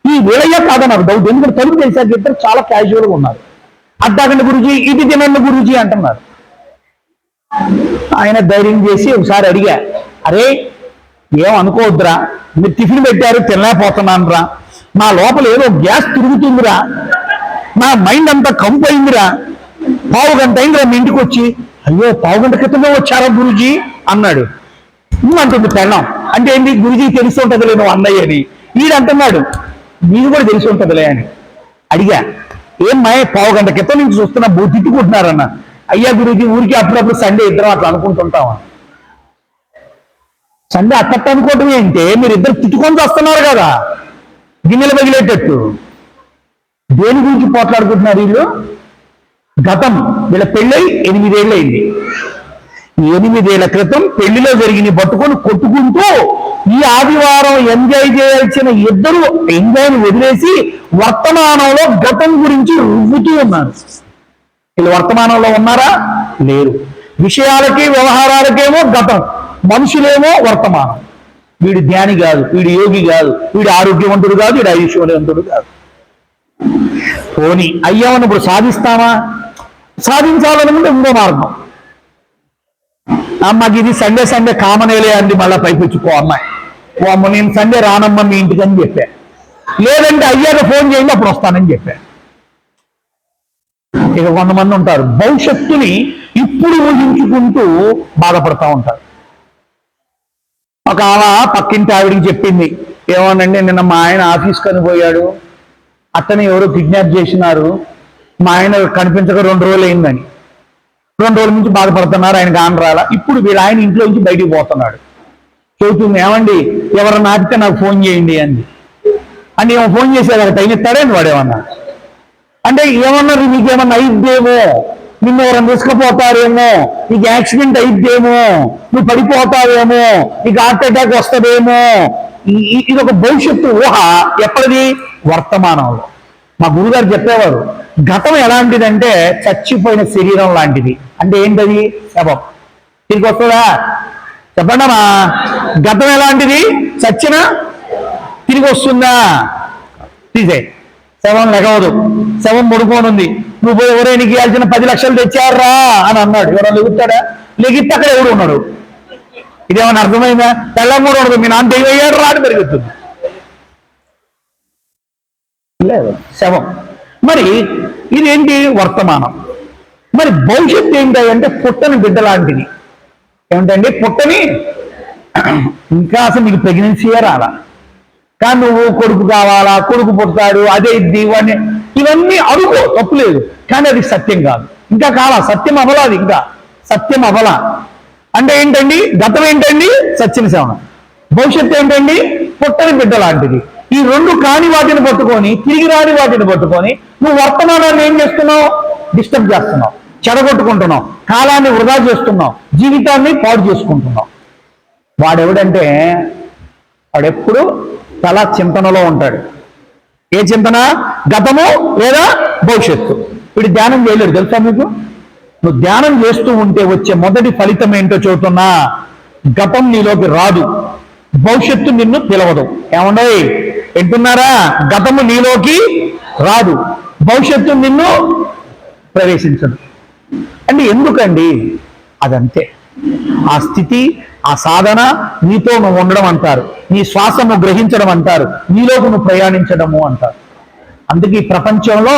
Speaker 1: ఈ వేళయ్యా కాదా నాకు డౌట్. ఎందుకంటే తలుపు తెలిసాక ఇద్దరు చాలా క్యాజువల్గా ఉన్నారు. అద్దాకండి గురూజీ, ఇది తినండి గురూజీ అంటున్నారు. ఆయన ధైర్యం చేసి ఒకసారి అడిగా, అరే ఏం అనుకోవద్దురా, మీరు టిఫిన్ పెట్టారు తినలేకపోతున్నాను రా, నా లోపల ఏదో గ్యాస్ తిరుగుతుందిరా, నా మైండ్ అంతా కంపు అయిందిరా, పావు గంట అయింది మీ ఇంటికి వచ్చి, అయ్యో పావు గంట క్రితమే వచ్చారా గురుజీ అన్నాడు. అంటుంది పెళ్ళం. అంటే ఏంటి, గురుజీ తెలిసి ఉంటుందిలే నువ్వు అన్నయ్య అని. వీడు అంటున్నాడు నీకు కూడా తెలిసి ఉంటుందిలే అని. అడిగా, ఏమ్మాయి పావు గంట క్రితం నుంచి చూస్తున్నా తిట్టుకుంటున్నారన్న. అయ్యా గురుజీ ఊరికి అప్పుడప్పుడు సండే ఇద్దరం అట్లా అనుకుంటుంటామా. సండే అట్టట్టు అనుకోవటం ఏంటే, మీరు ఇద్దరు తిట్టుకొని వస్తున్నారు కదా గిన్నెలు పగిలేటట్టు. దేని గురించి పోట్లాడుకుంటున్నారు వీళ్ళు? గతం. వీళ్ళ పెళ్ళై 8 ఏళ్ళు అయింది. 8 ఏళ్ల క్రితం పెళ్లిలో జరిగిన పట్టుకొని కొట్టుకుంటూ ఈ ఆదివారం ఎంజాయ్ చేయాల్సిన ఇద్దరు ఎంజాయ్ని వదిలేసి వర్తమానంలో గతం గురించి రువ్వుతూ ఉన్నారు. వీళ్ళు వర్తమానంలో ఉన్నారా? లేరు. విషయాలకి వ్యవహారాలకేమో గతం, మనుషులేమో వర్తమానం. వీడు జ్ఞాని కాదు, వీడు యోగి కాదు, వీడు ఆరోగ్యవంతుడు కాదు, వీడు ఐశ్వర్యవంతుడు కాదు. పోనీ అయ్యామన్నప్పుడు సాధిస్తామా? సాధించాలనుకుంటే ఇంకో మార్గం. అమ్మకి ఇది సండే సండే కామనేలే అంది. మళ్ళీ పైకొచ్చుకో అమ్మాయి, ఓ అమ్మ నేను సండే రానమ్మ మీ ఇంటికి అని చెప్పా. లేదంటే అయ్యాక ఫోన్ చేయండి అప్పుడు వస్తానని చెప్పా. ఇక కొంతమంది ఉంటారు భవిష్యత్తుని ఇప్పుడు ఊహించుకుంటూ బాధపడతా ఉంటారు. ఒక ఆమె పక్కింటి ఆవిడికి చెప్పింది, ఏమోనండి నిన్న మా ఆయన ఆఫీస్ కని పోయాడు, అతను ఎవరో కిడ్నాప్ చేసినారు, మా ఆయన కనిపించక 2 రోజులు అయిందని. 2 రోజుల నుంచి బాధపడుతున్నారు, ఆయనకు ఆన రాలా. ఇప్పుడు వీళ్ళు ఆయన ఇంట్లో నుంచి బయటికి పోతున్నాడు. చెబుతుంది, ఏమండి ఎవరన్నా ఆపితే నాకు ఫోన్ చేయండి అంది. అంటే ఏమో ఫోన్ చేసేది ఒక టైం ఇస్తాడేంటి వాడేమన్నా. అంటే ఏమన్నారు, నీకేమన్నా అయిద్దేమో, నిన్ను ఎవరైనా తీసుకుపోతారేమో, నీకు యాక్సిడెంట్ అయిద్దేమో, నువ్వు పడిపోతావేమో, నీకు హార్ట్ అటాక్ వస్తుందేమో. ఇది ఒక భవిష్యత్తు ఊహ. ఎప్పటిది? వర్తమానంలో. మా గురుగారు చెప్పేవారు, గతం ఎలాంటిదంటే చచ్చిపోయిన శరీరం లాంటిది. అంటే ఏంటది? శవం. తిరిగి వస్తుందా? చెప్పండి అమ్మా. గతం ఎలాంటిది? చచ్చిన తిరిగి వస్తుందా? తీసే. శవం లెగవదు, శవం పడుకోనుంది. నువ్వు ఎవరైనా ఇవ్వాల్సిన 10 లక్షలు తెచ్చారా అని అన్నాడు. ఎవరైనా లెగుతాడా? లెగిస్తే అక్కడ ఎవడు ఉన్నాడు? ఇదేమన్నా అర్థమైందా? తెల్లం కూడా ఉండదు, మీ నాన్న దెయ్యం అయ్యాడు రా అని పెరుగుతుంది. లేదు, శవం. మరి ఇదేంటి? వర్తమానం. మరి భవిష్యత్తు ఏంటి అంటే పుట్టని బిడ్డ లాంటిది. ఏమిటండి? పుట్టని ఇంకా అసలు నీకు ప్రెగ్నెన్సీయే రాలా, కానీ నువ్వు కొడుకు కావాలా, కొడుకు పుడతాడు, అదే ఇది ఇవన్నీ అడుగు, తప్పులేదు. కానీ అది సత్యం కాదు. ఇంకా కాలా, సత్యం అవలాది, ఇంకా సత్యం అవలా. అంటే ఏంటండి? గతం ఏంటండి? సత్యని శవనం. భవిష్యత్తు ఏంటండి? పుట్టని బిడ్డ లాంటిది. ఈ 2 కాని వాటిని పట్టుకొని, తిరిగి రాని వాటిని పట్టుకొని నువ్వు వర్తమానాన్ని ఏం చేస్తున్నావు? డిస్టర్బ్ చేస్తున్నావు, చెడగొట్టుకుంటున్నావు, కాలాన్ని వృధా చేస్తున్నావు, జీవితాన్ని పాడు చేసుకుంటున్నావు. వాడెవడంటే వాడెప్పుడు తల చింతనలో ఉంటాడు. ఏ చింతన? గతము లేదా భవిష్యత్తు. వీడు ధ్యానం చేయలేడు, తెలుసా మీకు? నువ్వు ధ్యానం చేస్తూ ఉంటే వచ్చే మొదటి ఫలితం ఏంటో చెబుతున్నా. గతం నీలోకి రాదు, భవిష్యత్తు నిన్ను పిలవదు. ఏమండీ వింటున్నారా? గతము నీలోకి రాదు, భవిష్యత్తు నిన్ను ప్రవేశించదు. అంటే ఎందుకండి? అదంతే. ఆ స్థితి, ఆ సాధన నీతో నువ్వు ఉండడం అంటారు, నీ శ్వాసను గ్రహించడం అంటారు, నీలోకి నువ్వు ప్రయాణించడము అంటారు. అందుకే ఈ ప్రపంచంలో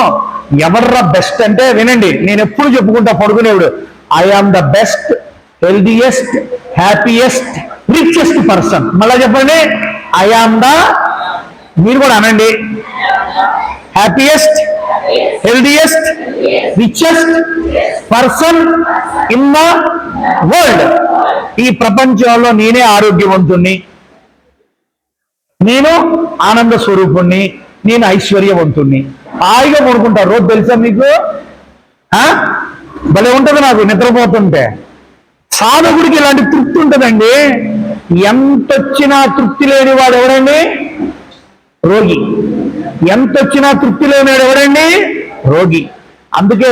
Speaker 1: ఎవర్రా బెస్ట్ అంటే, వినండి, నేను ఎప్పుడు చెప్పుకుంటా పడుకునేవాడు, I am the best, healthiest, happiest, richest person. మళ్ళా చెప్పండి, ఐ ఆమ్ ద, మీరు కూడా అనండి, happiest, healthiest, richest person in the world. ఈ ప్రపంచంలో నేనే ఆరోగ్యవంతుణ్ణి, నేను ఆనంద స్వరూపుణ్ణి, నేను ఐశ్వర్యవంతుణ్ణి. హాయిగా పడుకుంటారు రోజు. తెలుసా మీకు? భలే ఉంటుంది నాకు నిద్రపోతుంటే. సాధకుడికి ఇలాంటి తృప్తి ఉంటుందండి. ఎంతొచ్చినా తృప్తి లేని వాడు ఎవడండి? రోగి. ఎంతొచ్చినా తృప్తి లేనివాడు ఎవడండి? రోగి. అందుకే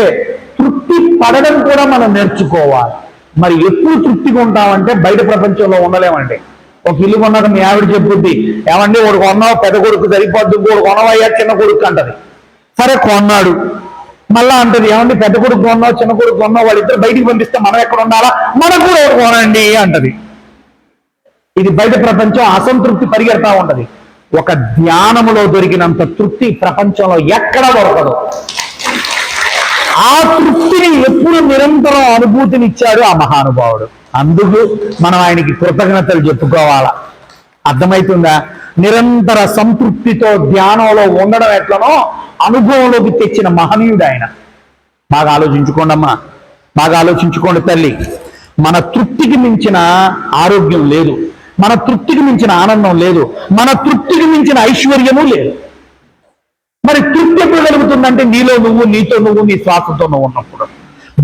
Speaker 1: తృప్తి పడడం కూడా మనం నేర్చుకోవాలి. మరి ఎప్పుడు తృప్తిగా ఉంటామంటే బయట ప్రపంచంలో ఉండలేమండి. ఒక ఇల్లు కొన్నాక మీ ఆవిడ చెప్పుద్ది, ఏమండి వాడు కొన్నావు, పెద్ద కొడుకు సరిపోద్దు, ఇంకోడు కొనవయ్యా చిన్న కొడుకు అంటది. సరే కొన్నాడు, మళ్ళా అంటది, ఏమండి పెద్ద కొడుకు కొన్నావు, చిన్న కొడుకు కొన్నావు, వాళ్ళిద్దరు బయటికి పంపిస్తే మనం ఎక్కడ ఉండాలా, మనకు కూడా ఒకటి కొనండి అంటది. ఇది బయట ప్రపంచం అసంతృప్తి పరిగెడతా ఉంటది. ఒక ధ్యానములో దొరికినంత తృప్తి ప్రపంచంలో ఎక్కడ దొరకదు. ఆ తృప్తిని నిరంతరం అనుభూతినిచ్చాడు ఆ మహానుభావుడు. అందుకు మనం ఆయనకి కృతజ్ఞతలు చెప్పుకోవాలా. అర్థమవుతుందా? నిరంతర సంతృప్తితో ధ్యానంలో ఉండడం ఎట్లనో అనుభవంలోకి తెచ్చిన మహనీయుడు ఆయన. బాగా ఆలోచించుకోండి అమ్మా, బాగా ఆలోచించుకోండి తల్లి. మన తృప్తికి మించిన ఆరోగ్యం లేదు, మన తృప్తికి మించిన ఆనందం లేదు, మన తృప్తికి మించిన ఐశ్వర్యము లేదు. మరి తృప్తి ఎప్పుడు కలుగుతుందంటే నీలో నువ్వు, నీతో నువ్వు, నీ శ్వాసతో నువ్వు ఉన్నప్పుడు.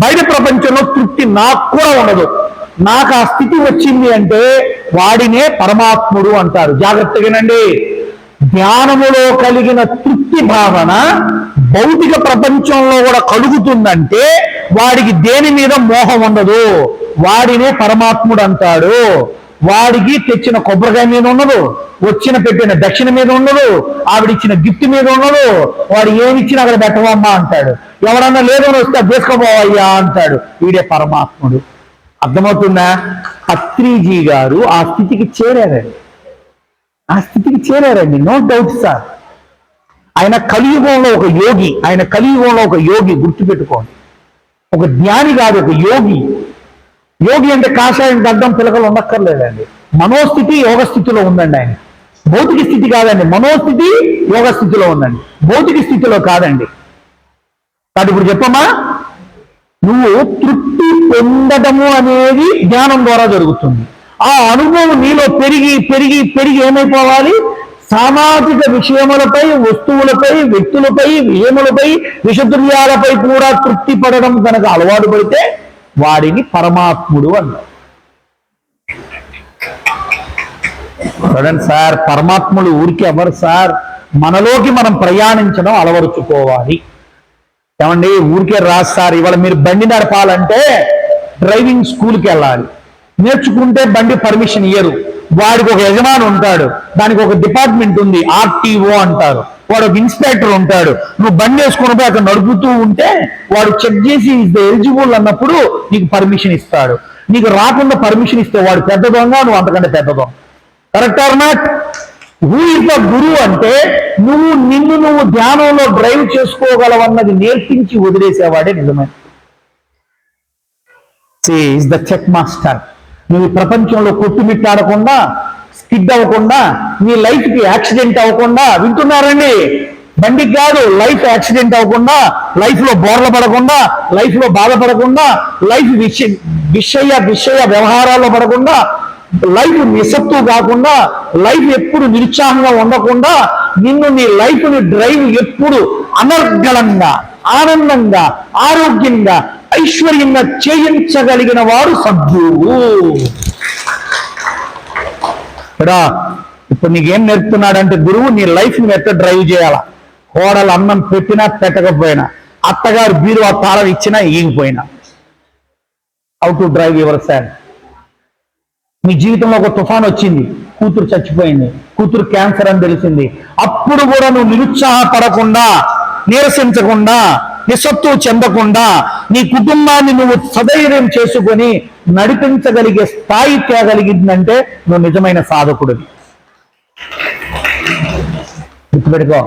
Speaker 1: బయట ప్రపంచంలో తృప్తి నాకు కూడా ఉండదు. నాకు ఆ స్థితి వచ్చింది అంటే వాడినే పరమాత్ముడు అంటారు. జాగ్రత్తగానండి. ధ్యానములో కలిగిన తృప్తి భావన భౌతిక ప్రపంచంలో కూడా కలుగుతుందంటే వాడికి దేని మీద మోహం ఉండదు, వాడినే పరమాత్ముడు అంటాడు. వాడికి తెచ్చిన కొబ్బరికాయ మీద ఉండదు, వచ్చిన పెట్టిన దక్షిణ మీద ఉండదు, ఆవిడిచ్చిన గిఫ్ట్ మీద ఉండదు. వాడు ఏమిచ్చినా అక్కడ పెట్టవమ్మా అంటాడు. ఎవరన్నా లేదని వస్తే తీసుకోపోవయ్యా అంటాడు. వీడే పరమాత్ముడు. అర్థమవుతుందా? పత్రిజీ గారు ఆ స్థితికి చేరారండి, ఆ స్థితికి చేరారండి. No doubt sir. ఆయన కలియుగంలో ఒక యోగి, ఆయన కలియుగంలో ఒక యోగి. గుర్తుపెట్టుకోండి, ఒక జ్ఞాని కాదు, ఒక యోగి. యోగి అంటే కాషాయం గడ్డం పిలకలు ఉండక్కర్లేదండి. మనోస్థితి యోగ స్థితిలో ఉందండి ఆయన. భౌతిక స్థితి కాదండి, మనోస్థితి యోగ స్థితిలో ఉందండి, భౌతిక స్థితిలో కాదండి. కాదు ఇప్పుడు చెప్పమ్మా, నువ్వు తృప్తి పొందడము అనేది ధ్యానం ద్వారా జరుగుతుంది. ఆ అనుభవం నీలో పెరిగి పెరిగి పెరిగి ఏమైపోవాలి? సామాజిక విషయములపై, వస్తువులపై, వ్యక్తులపై, విషయములపై, విషతుల్యాలపై కూడా తృప్తి పడడం కనుక అలవాటు పడితే వాడిని పరమాత్ముడు అన్నారు. చూడండి సార్, పరమాత్ముడు ఊరికి ఎవరు సార్? మనలోకి మనం ప్రయాణించడం అలవరుచుకోవాలి. ఏమండి, ఊరికే రాదు సార్. ఇవాళ మీరు బండి నడపాలంటే డ్రైవింగ్ స్కూల్కి వెళ్ళాలి. నేర్చుకుంటే బండి పర్మిషన్ ఇయ్యరు. వాడికి ఒక యజమాని ఉంటాడు, దానికి ఒక డిపార్ట్మెంట్ ఉంది, ఆర్టీఓ అంటారు. వాడు ఒక ఇన్స్పెక్టర్ ఉంటాడు. నువ్వు బండి వేసుకుని పోయి అక్కడ నడుపుతూ ఉంటే వాడు చెక్ చేసి ఇస్ ఎలిజిబుల్ అన్నప్పుడు నీకు పర్మిషన్ ఇస్తాడు. నీకు రాకుండా పర్మిషన్ ఇస్తే వాడు పెద్ద దొంగ, నువ్వు అంతకంటే పెద్ద దొంగ. Correct or not? Who is the గురువు అంటే నిన్ను నువ్వు ధ్యానంలో డ్రైవ్ చేసుకోగలవన్నది నేర్పించి వదిలేసేవాడే నిజమే. Is the check master. నువ్వు ప్రపంచంలో కొట్టుమిట్టాడకుండా, స్కిడ్ అవ్వకుండా, నీ లైఫ్కి యాక్సిడెంట్ అవ్వకుండా, వింటున్నారండి? బండికి కాదు, లైఫ్ యాక్సిడెంట్ అవ్వకుండా, లైఫ్లో బోర్ల పడకుండా, లైఫ్లో బాధపడకుండా, లైఫ్ విషయ వ్యవహారాల్లో పడకుండా, లైఫ్ నిస్సత్తు కాకుండా, లైఫ్ ఎప్పుడు నిరుత్సాహంగా ఉండకుండా, నీ లైఫ్ని డ్రైవ్ ఎప్పుడు అనర్గళంగా, ఆనందంగా, ఆరోగ్యంగా, ఐశ్వర్యంగా చేయించగలిగిన వాడు సద్గురువు. ఇప్పుడు నీకేం నేర్పుతున్నాడంటే గురువు, నీ లైఫ్ని ఎట్లా డ్రైవ్ చేయాలా? కోడలు అన్నం పెట్టినా పెట్టకపోయినా, అత్తగారు బీరువా తాళం ఇచ్చినా ఈగిపోయినా, how to drive yourself. మీ జీవితంలో ఒక తుఫాన్ వచ్చింది, కూతురు చచ్చిపోయింది, కూతురు క్యాన్సర్ అని తెలిసింది. అప్పుడు కూడా నువ్వు నిరుత్సాహపడకుండా, నీరసించకుండా, నిస్సత్తు చెందకుండా నీ కుటుంబాన్ని నువ్వు సధైర్యం చేసుకొని నడిపించగలిగే స్థాయి తేగలిగిందంటే నువ్వు నిజమైన సాధకుడివి. గుర్తుపెట్టుకో,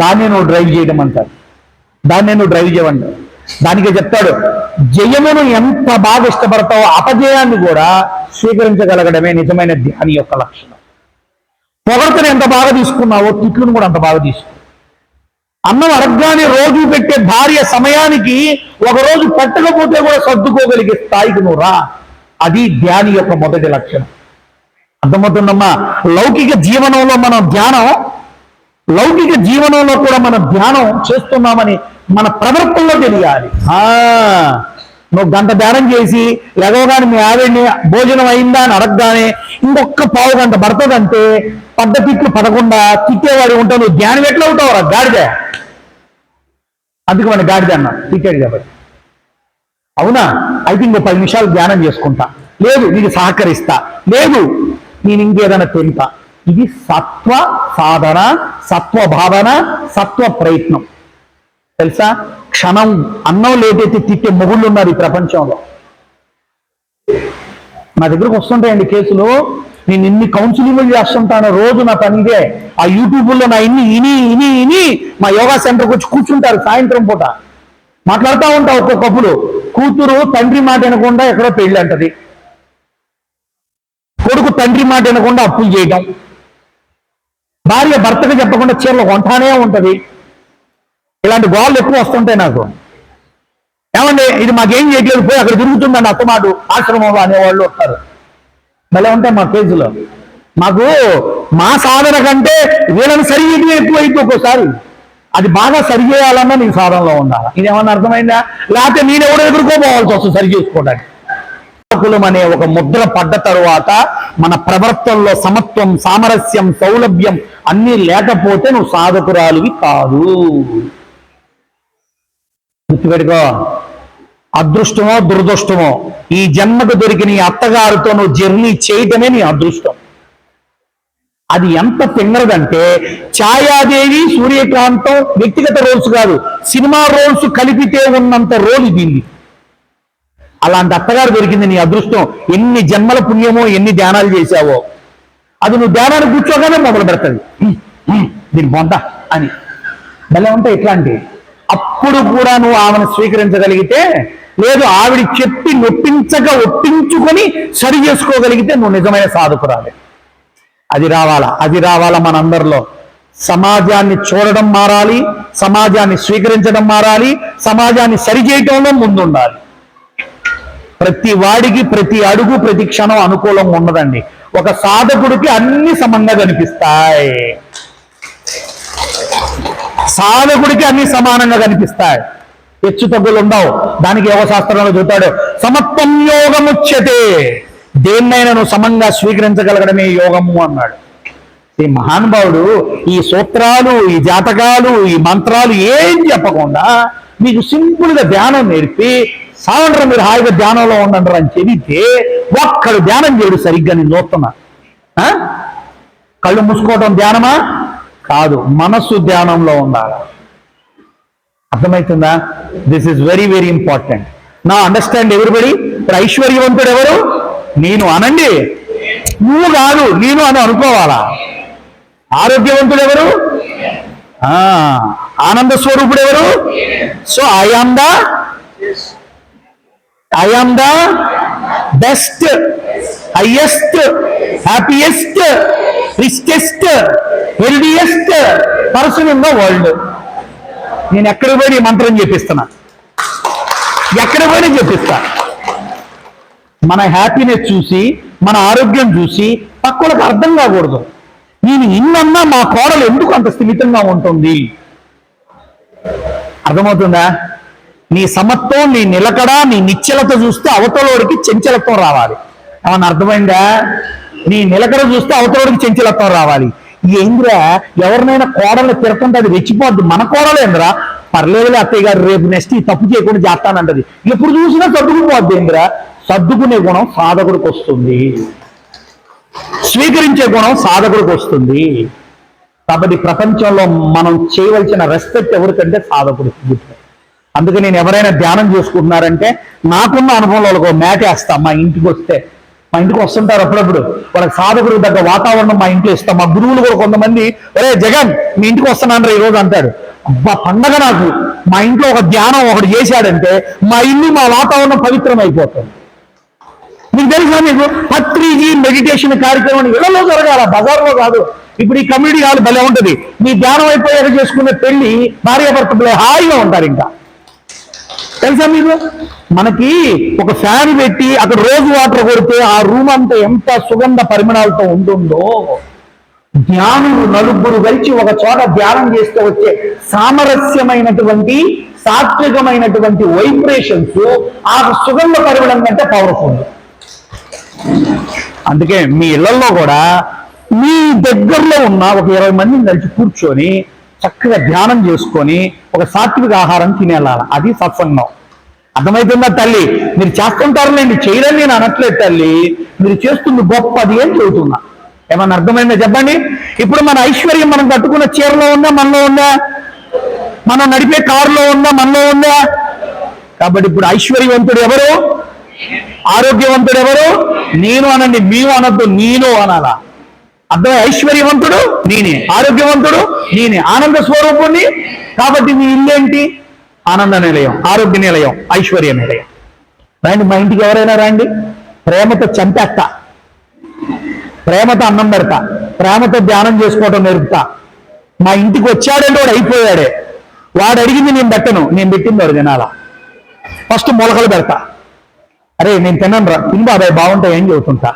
Speaker 1: దాన్నే నువ్వు డ్రైవ్ చేయడం అంటారు, దాన్నే నువ్వు డ్రైవ్ చేయమంటావు. దానికే చెప్తాడు, జయమును ఎంత బాగా ఇష్టపడతావో అపజయాన్ని కూడా స్వీకరించగలగడమే నిజమైన ధ్యాని యొక్క లక్షణం. పొగడ్తను ఎంత బాగా తీసుకున్నావో తిట్లను కూడా అంత బాగా తీసుకున్నావు. అన్నం అడగగానే రోజు పెట్టే భార్య సమయానికి ఒకరోజు పెట్టకపోతే కూడా సర్దుకోగలిగే స్థాయికి నువ్వు రా. అది ధ్యాని యొక్క మొదటి లక్షణం. అర్థమవుతుందమ్మా? లౌకిక జీవనంలో కూడా మనం ధ్యానం చేస్తున్నామని మన ప్రవర్తనలో తెలియాలి. నువ్వు గంట ధ్యానం చేసి ఎగవగానే మీ ఆవిడ్ని భోజనం అయిందా అని అడగగానే ఇంకొక పావు గంట పడుతుందంటే పడ్డ తిట్లు పడకుండా తిట్టేవాడు ఉంటావు. నువ్వు ధ్యానం ఎట్లా అవుతావురా గాడిద? అందుకు మన గాడిద అన్నా, తిట్టాడు కాబట్టి. అవునా? అయితే ఇంకో 10 నిమిషాలు ధ్యానం చేసుకుంటా, లేదు నీకు సహకరిస్తా, లేదు నేను ఇంకేదైనా తింటా. ఇది సత్వ సాధన, సత్వ భావన, సత్వ ప్రయత్నం. తెలుసా? క్షణం అన్నం లేటైతే తిట్టే మొగుళ్ళు ఉన్నారు ఈ ప్రపంచంలో. నా దగ్గరకు వస్తుంటాయండి కేసులు. నేను ఇన్ని కౌన్సిలింగ్లు చేస్తుంటాను, రోజు నా పని ఇదే. ఆ యూట్యూబ్లో నా ఇని మా యోగా సెంటర్కి వచ్చి కూర్చుంటారు సాయంత్రం పూట. మాట్లాడుతూ ఉంటావు ఒక్కొక్కప్పుడు. కూతురు తండ్రి మాట వినకుండా ఎక్కడో పెళ్ళి అంటది, కొడుకు తండ్రి మాట వినకుండా అప్పులు చేయటం, భార్య భర్తకు చెప్పకుండా చీరలు కొంటానే ఉంటది. ఇలాంటి గోళ్ళు ఎక్కువ వస్తుంటాయి నాకు. ఏమండి ఇది మాకేం చేయట్లేదు, పోయి అక్కడ తిరుగుతుందండి అత్తమాటు ఆశ్రమంలో అనేవాళ్ళు వస్తారు. భలే ఉంటాయి మా కేసులో. మాకు మా సాధన కంటే వీళ్ళని సరిచేయటమే ఎక్కువైతే ఒక్కోసారి. అది బాగా సరి చేయాలన్నా నీ సాధనలో ఉండాలి. ఇదేమన్నా అర్థమైందా? లేకపోతే నేను ఎవడో ఎదుర్కోపోవాల్సి వస్తుంది సరి చేసుకోవడానికి. అనే ఒక ముద్ర పడ్డ తరువాత మన ప్రవర్తనలో సమత్వం, సామరస్యం, సౌలభ్యం అన్నీ లేకపోతే నువ్వు సాధకురాలివి కాదు. గుర్తుపెట్టుకో. అదృష్టమో దురదృష్టమో ఈ జన్మకు దొరికిన ఈ అత్తగారితో నువ్వు జర్నీ చేయటమే నీ అదృష్టం. అది ఎంత తిన్నదంటే ఛాయాదేవి, సూర్యకాంతం వ్యక్తిగత రోల్స్ కాదు, సినిమా రోల్స్ కలిపితే ఉన్నంత రోల్ దీన్ని. అలాంటి అత్తగారు దొరికింది నీ అదృష్టం. ఎన్ని జన్మల పుణ్యమో, ఎన్ని ధ్యానాలు చేశావో. అది నువ్వు ధ్యానాన్ని కూర్చోగానే మొదలు పెడతాది దీని బొంత అని. భలే ఉంటాయి ఇట్లాంటి. అప్పుడు కూడా నువ్వు ఆమెను స్వీకరించగలిగితే, లేదు ఆవిడ చెప్పి నొప్పించగా ఒప్పించుకొని సరి చేసుకోగలిగితే నువ్వు నిజమైన సాధకురాలే. అది రావాలా మనందరిలో. సమాజాన్ని చూడడం మారాలి, సమాజాన్ని స్వీకరించడం మారాలి, సమాజాన్ని సరిచేయటంలో ముందుండాలి. ప్రతి వాడికి ప్రతి అడుగు ప్రతి క్షణం అనుకూలంగా ఉండదండి. ఒక సాధకుడికి అన్ని సమంగా కనిపిస్తాయి, సాధకుడికి అన్ని సమానంగా కనిపిస్తాయి. హెచ్చు తగ్గులు ఉండవు. దానికి యోగ శాస్త్రంలో చెబుతాడు, సమత్వం యోగముచ్యతే. దేన్నైనా నువ్వు సమంగా స్వీకరించగలగడమే యోగము అన్నాడు. ఈ మహానుభావుడు ఈ సూత్రాలు, ఈ జాతకాలు, ఈ మంత్రాలు ఏం చెప్పకుండా మీకు సింపుల్ గా ధ్యానం నేర్పి సాయంత్రం మీరు హాయిగా ధ్యానంలో ఉండండి అని చెబితే ఒక్కడు ధ్యానం చేయడు సరిగ్గా. నేను చూస్తున్నా. కళ్ళు మూసుకోవడం ధ్యానమా? కాదు, మనస్సు ధ్యానంలో ఉండాలి. అర్థమవుతుందా? This is very very important. నా అండర్స్టాండ్ ఎవ్రీబడి. ఇప్పుడు ఐశ్వర్యవంతుడు ఎవరు? నేను అనండి, నువ్వు కాదు నేను అని అనుకోవాలా. ఆరోగ్యవంతుడు ఎవరు? ఆనంద స్వరూపుడు ఎవరు? So I am the best, highest, happiest, richest, healthiest person in the world. నేను ఎక్కడికి పోయి ఈ మంత్రం చెప్పిస్తున్నా, ఎక్కడికి పోయి చెప్పిస్తా. మన హ్యాపీనెస్ చూసి, మన ఆరోగ్యం చూసి పక్కలకు అర్థం కాకూడదు. నేను ఇన్నన్నా మా కోడలు ఎందుకు అంత స్థిమితంగా ఉంటుంది? అర్థమవుతుందా? నీ సమత్వం, నీ నిలకడ, నీ నిశ్చలత చూస్తే అవతలోడికి చంచలత్వం రావాలి. ఏమన్నా అర్థమైందా? నీ నిలకడ చూస్తే అవతలోడికి చంచలత్వం రావాలి. ఏంద్రా ఎవరినైనా కోడలు తిరగకుండా అది రెచ్చిపోద్ది. మన కోడలేంద్రా, పర్లేదులే అత్తయ్య గారు రేపు నెక్స్ట్ ఈ తప్పు చేయకుండా చేస్తానంటది. ఎప్పుడు చూసినా సర్దుకుపోద్ది. ఏంద్రా, సర్దుకునే గుణం సాధకుడికి వస్తుంది, స్వీకరించే గుణం సాధకుడికి వస్తుంది. కాబట్టి ప్రపంచంలో మనం చేయవలసిన రెస్పెక్ట్ ఎవరికంటే సాధకుడికి. అందుకే నేను ఎవరైనా ధ్యానం చేసుకుంటున్నారంటే నాకున్న అనుభవంలో వాళ్ళకు మ్యాట్ వేస్తా. మా ఇంటికి వస్తే, మా ఇంటికి వస్తుంటారు అప్పుడప్పుడు, వాళ్ళకి సాధకుడికి తగ్గ వాతావరణం మా ఇంట్లో ఇస్తాం. మా గురువులు కూడా కొంతమంది, ఒరే జగన్ మీ ఇంటికి వస్తున్నాను ఈ రోజు అంటాడు. అబ్బా పండగ నాకు. మా ఇంట్లో ఒక ధ్యానం ఒకటి చేశాడంటే మా ఇల్లు, మా వాతావరణం పవిత్రం అయిపోతుంది. మీకు తెలుసా? మీకు పత్రిజీ మెడిటేషన్ కార్యక్రమం ఇళ్లలో జరగాల, బజార్లో కాదు. ఇప్పుడు ఈ కమ్యూనిటీ హాల్ భలే ఉంటుంది. మీ ధ్యానం అయిపోయాక చేసుకునే పెళ్లి భార్యాభర్తలే హాయిగా ఉంటారు. ఇంకా తెలుసా మీకు? మనకి ఒక ఫ్యాన్ పెట్టి అక్కడ రోజు వాటర్ కొడితే ఆ రూమ్ అంతా ఎంత సుగంధ పరిమళాలతో ఉంటుందో. ధ్యానులు నలుగురు కలిసి ఒక చోట ధ్యానం చేస్తే వచ్చే సామరస్యమైనటువంటి, సాత్వికమైనటువంటి వైబ్రేషన్స్ ఆ సుగంధ పరిమళం కంటే పవర్ఫుల్. అందుకే మీ ఇళ్లలో కూడా మీ దగ్గరలో ఉన్న ఒక 20 మందిని కలిసి కూర్చొని చక్కగా ధ్యానం చేసుకొని ఒక సాత్విక ఆహారం తినేలాల. అది సత్సంగం. అర్థమవుతుందా తల్లి? మీరు చేస్తుంటారులేండి, చేయలేని నేను అనట్లేదు తల్లి, మీరు చేస్తుంది గొప్పది అని చెబుతున్నా. ఏమన్నా అర్థమైందా చెప్పండి? ఇప్పుడు మన ఐశ్వర్యం మనం కట్టుకున్న చీరలో ఉందా, మనలో ఉందా? మనం నడిపే కారులో ఉందా, మనలో ఉందా? కాబట్టి ఇప్పుడు ఐశ్వర్యవంతుడు ఎవరు? ఆరోగ్యవంతుడు ఎవరు? నేను అనండి, మేము అనద్దు, నేను అనాలా. అర్థమై? ఐశ్వర్యవంతుడు నేనే, ఆరోగ్యవంతుడు నేనే, ఆనంద స్వరూపుణ్ణి. కాబట్టి నీ ఇల్లేంటి? ఆనంద నిలయం, ఆరోగ్య నిలయం, ఐశ్వర్య నిలయం. రండి, మా ఇంటికి ఎవరైనా రండి, ప్రేమతో చంపేస్తా, ప్రేమతో అన్నం పెడతా, ప్రేమతో ధ్యానం చేసుకోవటం నేర్పుతా. మా ఇంటికి వచ్చాడంటే వాడు అయిపోయాడే, వాడు అడిగింది నేను పెట్టను, నేను పెట్టింది వాడు తినాలా. ఫస్ట్ మొలకలు పెడతా, అరే నేను తిన్నాను రా, తిని బాబాయ్ బాగుంటాయి అని చెబుతుంటా.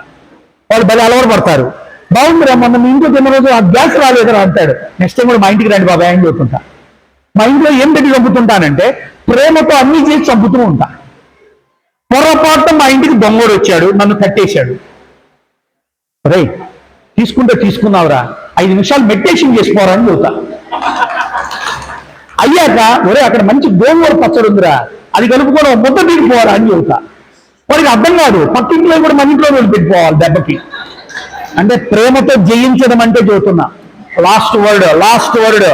Speaker 1: వాళ్ళు భలే అలవాటు పడతారు, బాగుందిరా మొన్న మీ ఇంట్లో తిన్న రోజు ఆ గ్యాస్ రాలేదురా అంటాడు. నెక్స్ట్ టైం కూడా మా ఇంటికి రండి బాబాయ్ అని చెబుతుంటా. మా ఇంట్లో ఏం పెట్టి చంపుతుంటానంటే ప్రేమతో అన్ని చేసి చంపుతూ ఉంటా. పొరపాటు మా ఇంటికి దొంగోడు వచ్చాడు, నన్ను కట్టేశాడు. రే తీసుకుంటే తీసుకున్నావురా, 5 నిమిషాలు మెడిటేషన్ చేసుకోరా అని చెబుతా. అయ్యాక ఒరే అక్కడ మంచి గోంగూర పచ్చడి ఉందిరా, అది కలుపుకోవడం ముద్ద తీరిపోవాలా అని చెబుతా. వాడికి అర్థం కాదు, పక్కింట్లో కూడా మన ఇంట్లో పెట్టుకోవాలి దెబ్బకి. అంటే ప్రేమతో జయించడం అంటే చెబుతున్నా. లాస్ట్ వర్డ్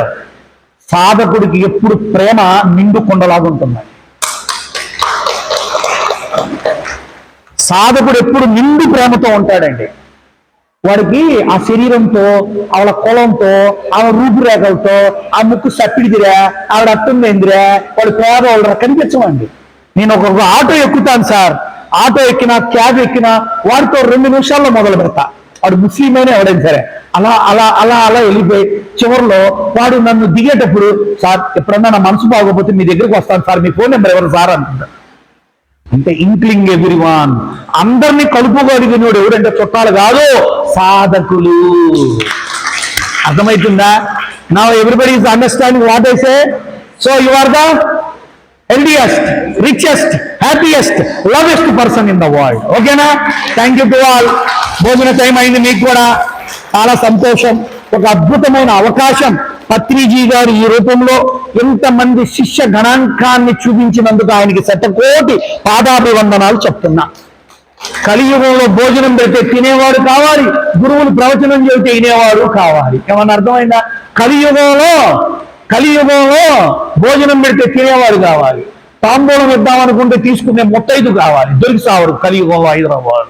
Speaker 1: సాధకుడికి ఎప్పుడు ప్రేమ నిండు కొండలాగా ఉంటుంది. సాధకుడు ఎప్పుడు నిండు ప్రేమతో ఉంటాడండి. వాడికి ఆ శరీరంతో, ఆవిడ కులంతో, ఆవిడ రూపురేఖలతో, ఆ ముక్కు సప్పిడిదిరా, ఆవిడ అట్టుందేందిరా, వాడు పేదవాళ్ళరా కనిపించమండి. నేను ఒక ఆటో ఎక్కుతాను సార్, ఆటో ఎక్కినా క్యాబ్ ఎక్కినా వాడితో 2 నిమిషాల్లో మొదలు పెడతా. వాడు ముస్లిం అయినా ఎవడైనా సరే అలా అలా అలా అలా వెళ్ళిపోయి చివరిలో వాడు నన్ను దిగేటప్పుడు, సార్ ఎప్పుడన్నా నా మనసు బాగోపోతే మీ దగ్గరికి వస్తాను సార్, మీ ఫోన్ నెంబర్ ఎవరు సార్ అంటుంటారు. అంటే ఇంక్లింగ్ ఎవ్రీవన్, అందరినీ కలుపుకోగలిగినోడు ఎవరంటే చుట్టాలు కాదు, సాధకులు. అర్థమవుతుందా? నా everybody is understanding what I say. So you are the healthiest, richest, happiest, lovest person in the world. ఓకేనా? Thank you to all. భోజన టైం అయింది, మీకు కూడా చాలా సంతోషం. ఒక అద్భుతమైన అవకాశం పత్రిజీ గారు ఈ రూపంలో ఎంతమంది శిష్య గణాంకాన్ని చూపించినందుకు ఆయనకి శతకోటి పాదాభివందనాలు చెప్తున్నా. కలియుగంలో భోజనం పెడితే తినేవాడు కావాలి, గురువులు ప్రవచనం చెబితే వినేవాడు కావాలి. ఏమన్నా అర్థమైందా? కలియుగంలో భోజనం పెడితే తినేవాడు కావాలి, తాంబూలం ఇద్దామనుకుంటే తీసుకునే ముత్తైదు కావాలి, దొరికి సావరు కలియుగంలో హైదరాబాద్.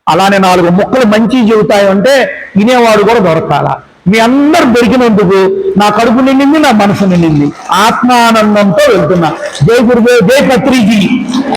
Speaker 1: అలానే 4 ముక్కలు మంచి చెబుతాయి అంటే వినేవాడు కూడా దొరకాల. మీ అందరు దొరికినందుకు నా కడుపు నిండింది, నా మనసు నిండింది, ఆత్మానందంతో వెళ్తున్నా. జై గురుదేవ్, జై పత్రిజీ.